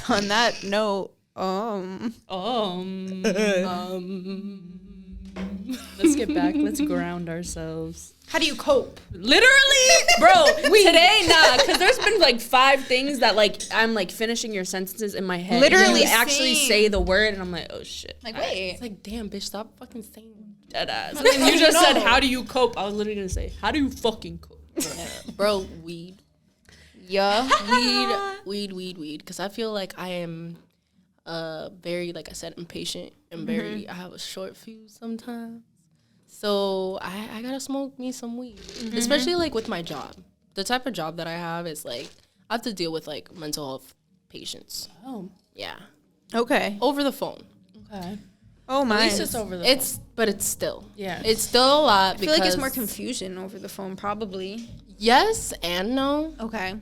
On that note, Let's get back. Let's ground ourselves. how do you cope? Literally, bro. Today, because there's been like 5 things that like I'm like finishing your sentences in my head. Literally and you actually same. say the word, and I'm like, oh shit. Like, wait. It's like, damn, bitch, stop fucking saying Dead ass. And then you just said, how do you cope? I was literally gonna say, how do you fucking cope? bro, weed. Yeah. Weed. Because I feel like I am very, like I said, impatient and very, I have a short fuse sometimes. So I gotta smoke me some weed. Especially like with my job. The type of job that I have is like, I have to deal with like mental health patients. Oh. Yeah. Okay. Over the phone. Okay. Oh my. At least it's over the But it's still. Yeah. It's still a lot. I feel like it's more confusion over the phone, probably. Yes and no. Okay.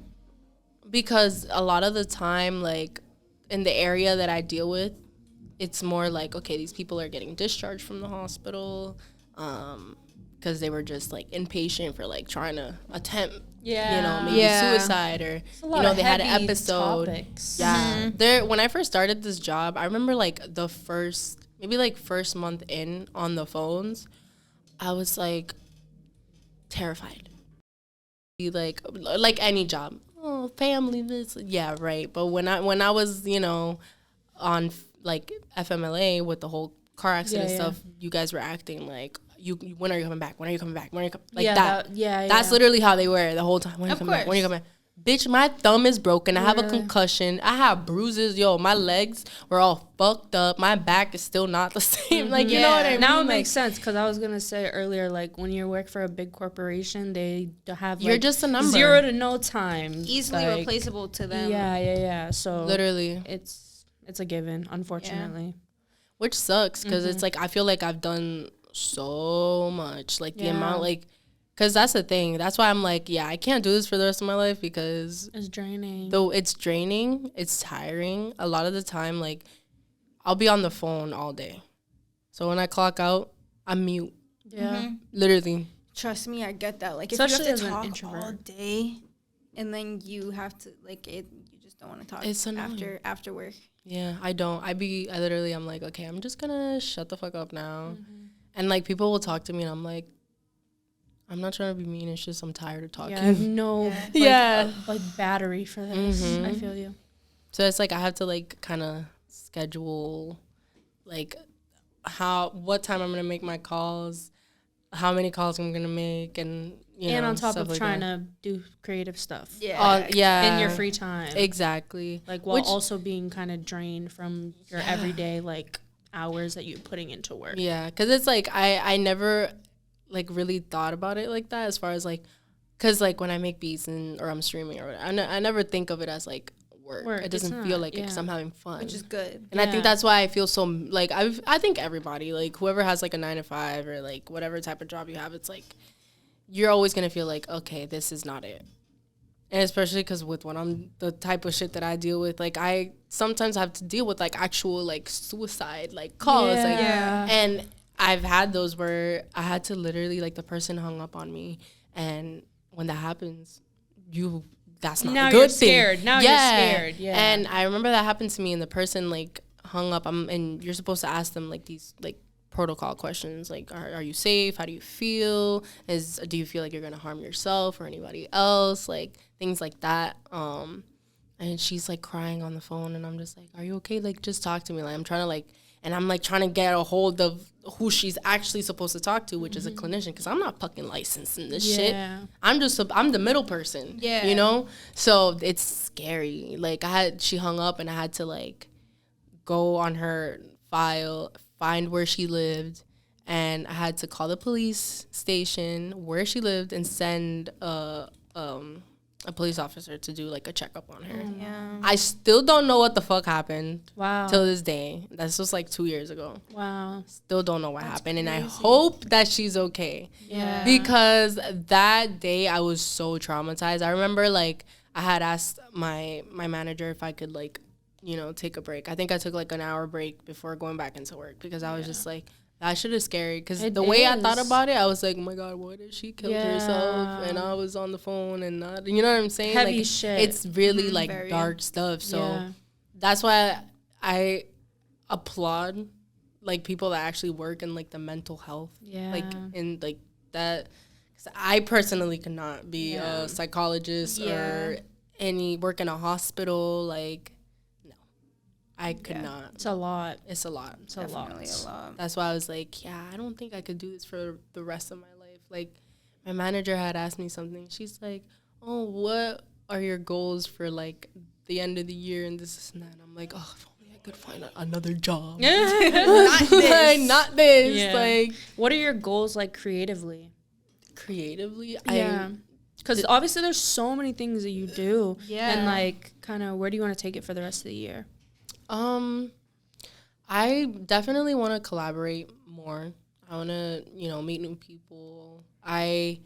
Because a lot of the time, like, in the area that I deal with, it's more like, okay, these people are getting discharged from the hospital because they were just, like, inpatient for, like, trying to attempt, maybe suicide or, they had an episode. Topics. Yeah. When I first started this job, I remember, like, first month in on the phones, I was, like, terrified. Like any job. Oh, family, this, yeah, right. But when I was, on like FMLA with the whole car accident stuff, you guys were acting like, when are you coming back? When are you coming back? When are you like that? That's literally how they were the whole time. When are you coming back? When are you coming back? Bitch, my thumb is broken. I have a concussion. I have bruises. Yo, my legs were all fucked up. My back is still not the same. Like, you know what I mean? Now it makes sense because I was going to say earlier, like, when you work for a big corporation, they have, You're just a number. 0 to no time. Easily like, replaceable to them. Yeah. So literally. It's a given, unfortunately. Yeah. Which sucks because it's like, I feel like I've done so much. Like, the amount, like, because that's the thing. That's why I'm like, I can't do this for the rest of my life because it's draining. Though it's draining, it's tiring. A lot of the time, like, I'll be on the phone all day. So when I clock out, I'm mute. Yeah. Literally. Trust me, I get that. Like, especially if you have as to an talk introvert all day and then you have to, like, you just don't want to talk It's annoying. after work. Yeah, I don't. I'm like, okay, I'm just going to shut the fuck up now. And, like, people will talk to me and I'm like, I'm not trying to be mean. It's just I'm tired of talking. Yeah, I have no like battery for this. I feel you. So it's like I have to like kind of schedule like what time I'm gonna make my calls. how many calls I'm gonna make, and on top stuff of like trying that. to do creative stuff. Yeah, In your free time. Exactly. Like while also being kind of drained from your everyday like hours that you're putting into work. Yeah, because it's like I never like really thought about it like that, as far as like, because like when I make beats or I'm streaming or whatever, I never think of it as like work. It doesn't feel like it because I'm having fun, which is good. And I think that's why I feel so like I think everybody, like whoever has like a 9 to 5 or like whatever type of job you have, it's like you're always gonna feel like, okay, this is not it. And especially because with the type of shit that I deal with, like I sometimes have to deal with like actual like suicide like calls, and I've had those where I had to literally, like, the person hung up on me, and when that happens, that's not a good thing. Now you're scared. Yeah. And I remember that happened to me, and the person like hung up. And you're supposed to ask them like these like protocol questions, like are you safe? How do you feel? Do you feel like you're gonna harm yourself or anybody else? Like things like that. And she's like crying on the phone, and I'm just like, are you okay? Like just talk to me. Like I'm trying to like. And I'm, like, trying to get a hold of who she's actually supposed to talk to, which is a clinician, because I'm not fucking licensed in this shit. I'm the middle person, you know? So it's scary. Like, she hung up, and I had to, like, go on her file, find where she lived, and I had to call the police station where she lived and send a police officer to do like a checkup on her. I still don't know what the fuck happened. Wow. Till this day. That's just like 2 years ago. Wow. Still don't know what happened. Crazy. And I hope that she's okay. Yeah. Because that day I was so traumatized. I remember like I had asked my manager if I could like, take a break. I think I took like an hour break before going back into work, because I was just like, that shit is scary, because the way I thought about it, I was like, oh my God, what if she killed herself? And I was on the phone and not, you know what I'm saying? Heavy like, shit. It's really like dark stuff. So that's why I applaud like people that actually work in like the mental health. Like in like that. 'Cause I personally could not be a psychologist or work in a hospital. Like, I could not. It's a lot. It's a lot. It's definitely a lot. That's why I was like, I don't think I could do this for the rest of my life. Like, my manager had asked me something. She's like, oh, what are your goals for, like, the end of the year and this and that? And I'm like, oh, if only I could find another job. Not this. Like, not this. Yeah. Like, what are your goals, like, creatively? Yeah. Because obviously there's so many things that you do. Yeah. And, like, kind of where do you want to take it for the rest of the year? I definitely want to collaborate more. I want to, meet new people. I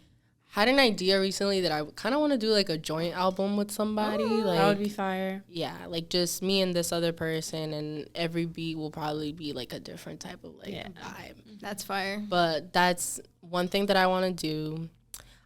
had an idea recently that I kind of want to do like a joint album with somebody. Like, that would be fire. Yeah, like just me and this other person, and every beat will probably be like a different type of like vibe. That's fire. But that's one thing that I want to do.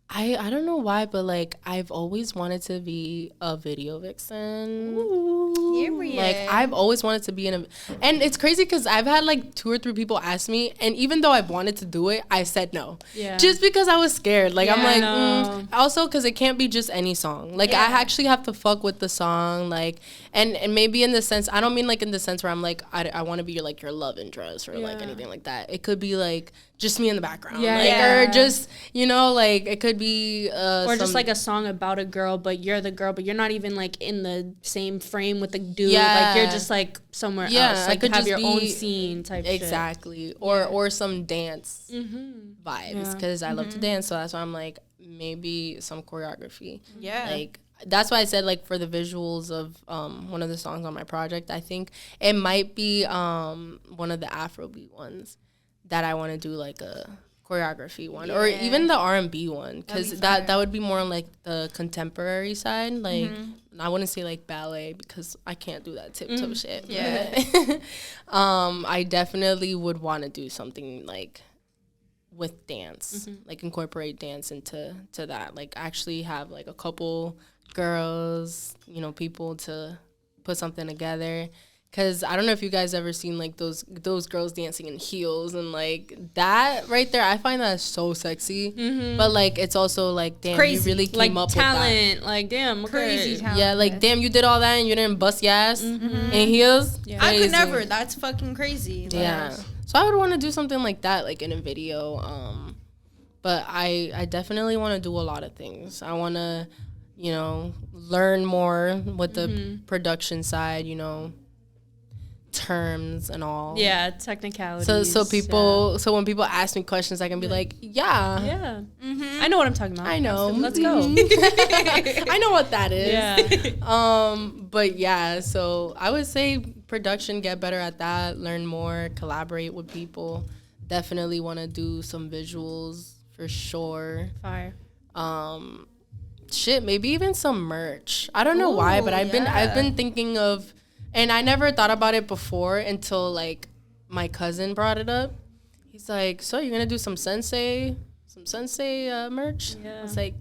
I don't know why, but like I've always wanted to be a video vixen. Like I've always wanted to be and it's crazy because I've had like 2 or 3 people ask me, and even though I wanted to do it, I said no. Yeah. Just because I was scared. Like I'm like, also because it can't be just any song. Like I actually have to fuck with the song. Like and maybe in the sense, I don't mean like in the sense where I'm like I want to be like your love interest or like anything like that. It could be like just me in the background. Or just like it could be or just like a song about a girl, but you're the girl, but you're not even like in the same frame with the dude. Like you're just like somewhere else. Like have your own scene type shit. Exactly. Or some dance vibes, because I love to dance, so that's why I'm like maybe some choreography. Like that's why I said like for the visuals of one of the songs on my project, I think it might be one of the Afrobeat ones that I want to do like a choreography one, or even the R&B one, because that would be more on like the contemporary side. Like I wouldn't say like ballet, because I can't do that tiptoe shit. I definitely would want to do something like with dance, like incorporate dance into that, like actually have like a couple girls, people to put something together. Because I don't know if you guys ever seen like those girls dancing in heels, and like that right there, I find that so sexy. But like it's also like, damn, crazy. You really came up talent, with that. like damn, crazy talent. Yeah, like damn, you did all that and you didn't bust your ass in heels. Yeah. I could never. That's fucking crazy. Yeah. So I would want to do something like that, like in a video. But I definitely want to do a lot of things. I want to, you know, learn more with the production side, you know, terms and all. Yeah, technicalities. So when people ask me questions, I can be like, yeah. I know what I'm talking about. I know. Let's go. I know what that is. Yeah. But yeah, so I would say production, get better at that, learn more, collaborate with people. Definitely want to do some visuals for sure. Fire. Maybe even some merch. I don't know why, but I've been thinking of, and I never thought about it before until like my cousin brought it up. He's like, "So you're gonna do some sensei merch?" Yeah. I was like,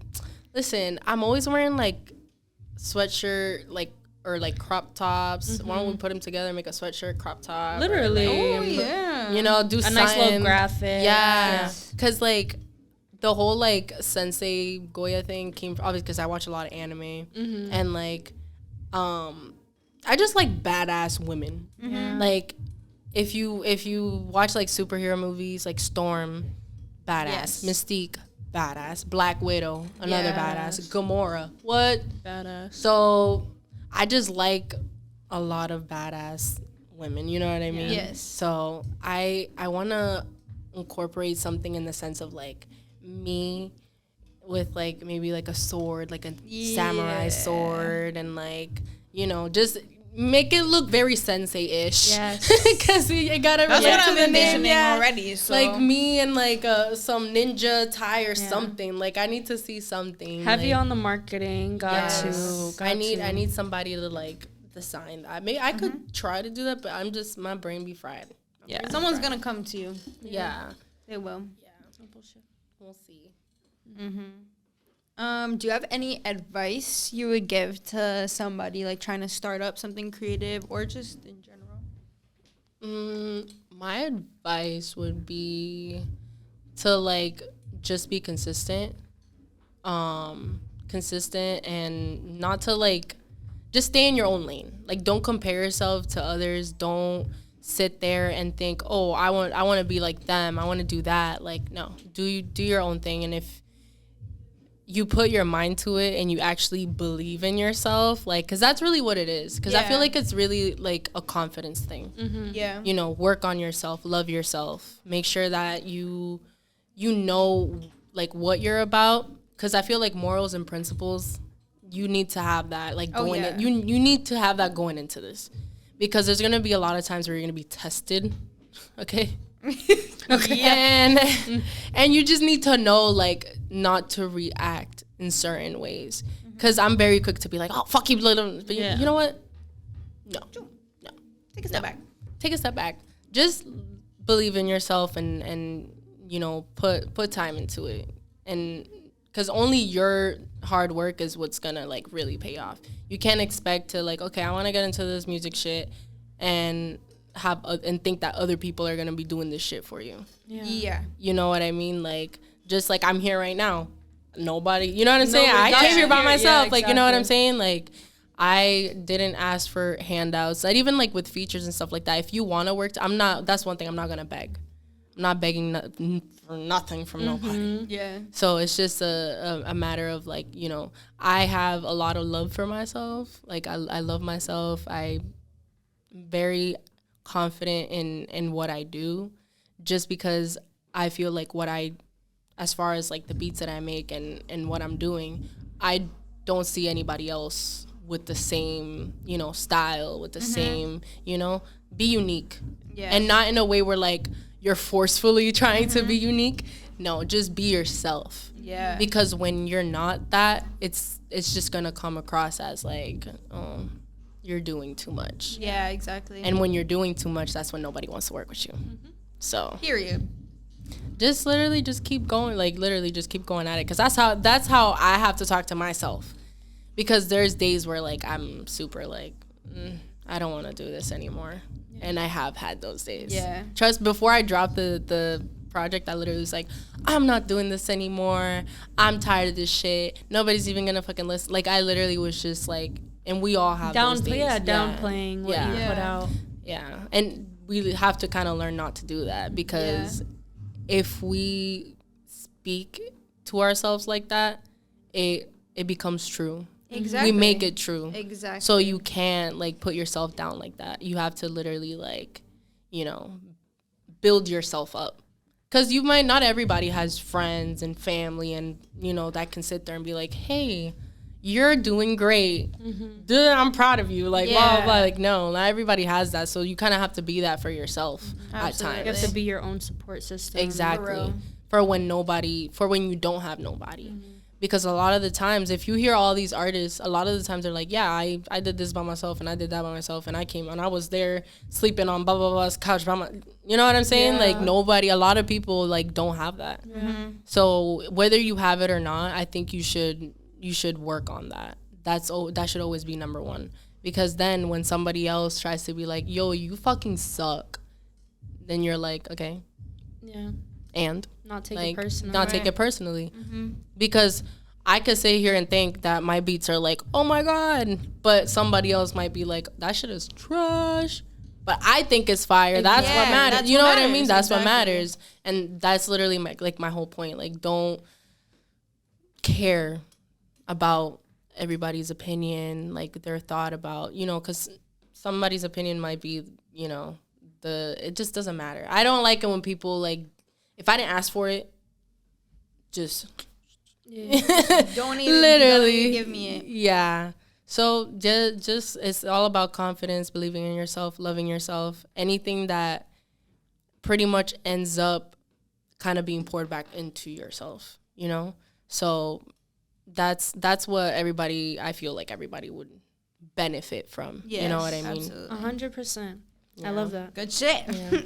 "Listen, I'm always wearing like sweatshirt, like or like crop tops. Why don't we put them together and make a sweatshirt, crop top? Literally. Or, like, you know, do a something. nice little graphic. Yeah, because like the whole like Sensei Goya thing came from, obviously because I watch a lot of anime and like I just like badass women. Like if you watch like superhero movies like Storm, badass. Mystique, badass. Black Widow, another badass. Gamora, what? Badass. So I just like a lot of badass women, you know what I mean? Yes. So I want to incorporate something in the sense of like me with like maybe like a sword, like a samurai sword, and like, you know, just make it look very sensei-ish. Yes. Because you gotta That's relate what to I'm the name, envisioning already. So. Like me and like some ninja tie or something. Like I need to see something. Heavy like, on the marketing. Got to. I need somebody to like design that. Maybe I could try to do that, but I'm just, my brain be fried. Yeah. Someone's gonna come to you. Yeah. They will. Yeah. We'll see. Do you have any advice you would give to somebody like trying to start up something creative or just in general? My advice would be to like just be consistent. Consistent and not to like just stay in your own lane. Like don't compare yourself to others. Don't sit there and think, "Oh, I want to be like them. I want to do that." Like no, do your own thing, and if you put your mind to it and you actually believe in yourself, like, because that's really what it is. Because I feel like it's really like a confidence thing. Yeah. You know, work on yourself, love yourself, make sure that you know like what you're about. Because I feel like morals and principles, you need to have that like going in. You need to have that going into this, because there's gonna be a lot of times where you're gonna be tested. Okay. And you just need to know like not to react in certain ways, because I'm very quick to be like, oh fuck you, but you know what, no Take a step back. Take a step back, just believe in yourself and you know put time into it, and because only your hard work is what's gonna like really pay off. You can't expect to like, okay, I want to get into this music shit and and think that other people are gonna be doing this shit for you. Yeah. You know what I mean? Like, just like I'm here right now. Nobody, you know what I'm saying? Nobody I got came here by you. myself. Yeah, Like, you know what I'm exactly. saying? Like, I didn't ask for handouts. Not even like with features and stuff like that. If you want to work, that's one thing I'm not gonna beg. I'm not begging for nothing from nobody. Yeah. So it's just a matter of like, you know, I have a lot of love for myself. Like I love myself. I'm very confident in what I do, just because I feel like as far as like the beats that I make and what I'm doing, I don't see anybody else with the same, you know, style, with the same, you know, be unique. Yeah. And not in a way where like you're forcefully trying to be unique. No, just be yourself. Yeah. Because when you're not that, it's just gonna come across as like, you're doing too much. Yeah, exactly. And when you're doing too much, that's when nobody wants to work with you. So period. just literally just keep going, like literally just keep going at it, because that's how I have to talk to myself, because there's days where like I'm super like I don't want to do this anymore, and I have had those days. Yeah. Trust, before I dropped the project, I literally was like, I'm not doing this anymore, I'm tired of this shit, nobody's even gonna fucking listen. Like I literally was just like, and we all have those days. Downplaying what you put out. Yeah, and we have to kind of learn not to do that, because if we speak to ourselves like that, it becomes true. Exactly. We make it true. Exactly. So you can't like put yourself down like that. You have to literally like, you know, build yourself up. Because not everybody has friends and family and, you know, that can sit there and be like, hey, you're doing great. Dude, I'm proud of you. Like, blah, blah, blah. Like, no, not everybody has that. So you kind of have to be that for yourself at times. You have to be your own support system. Exactly. For when you don't have nobody. Because a lot of the times, if you hear all these artists, a lot of the times they're like, yeah, I did this by myself and I did that by myself and I came and I was there sleeping on blah, blah, blah's couch by my, you know what I'm saying? Like a lot of people like don't have that. So whether you have it or not, I think you should work on that. That should always be number one. Because then when somebody else tries to be like, yo, you fucking suck, then you're like, okay. Yeah. And not take it personally. Because I could sit here and think that my beats are like, oh my god, but somebody else might be like, that shit is trash, but I think it's fire. That's what matters. You know what I mean? That's what matters. And that's literally my whole point. Like, don't care about everybody's opinion, like their thought about, you know, because somebody's opinion might be, you know, it just doesn't matter. I don't like it when people like, if I didn't ask for it, just don't even literally give me it. Yeah. So just it's all about confidence, believing in yourself, loving yourself. Anything that pretty much ends up kind of being poured back into yourself, you know? So that's what I feel like everybody would benefit from. Yes, you know what I mean? Absolutely. 100%. Yeah. I love that. Good shit. Yeah.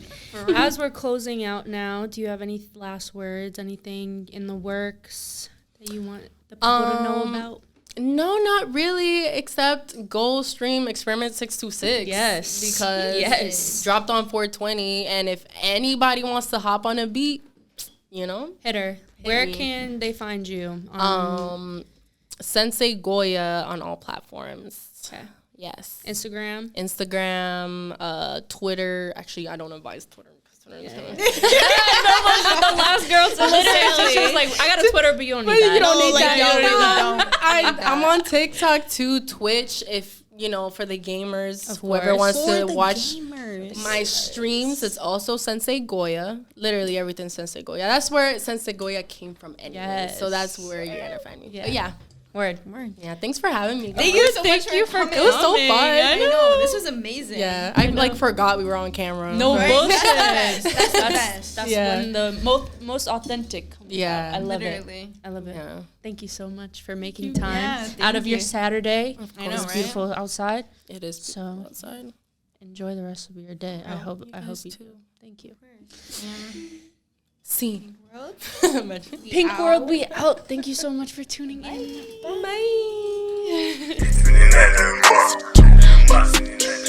As we're closing out now, do you have any last words, anything in the works that you want the people to know about? No, not really, except go stream Experiment 626. Yes. Because it dropped on 420, and if anybody wants to hop on a beat, you know. Hit her. Where can they find you? Sensei Goya on all platforms. Okay. Yes. Instagram, Twitter. Actually, I don't advise Twitter. The last girl to listen. She was like, I got a Twitter, but you don't need that. You don't need that. I'm on TikTok too, Twitch, if, you know, for the gamers, whoever wants to watch my streams. It's also Sensei Goya. Literally everything's Sensei Goya. That's where Sensei Goya came from anyway. Yes. So that's where you're going to find me. But yeah. Word. Yeah, thanks for having me. Thank you so much for coming. It was so fun. I know. This was amazing. Yeah, I forgot we were on camera. No bullshit. That's the best. That's when the most authentic comes out. I love it. I love it. Yeah. Thank you so much for making time out of your Saturday. I know, it's beautiful outside. It is so outside. Enjoy the rest of your day. I hope you too. Thank you. See. Pink World, we out. Thank you so much for tuning in. Bye.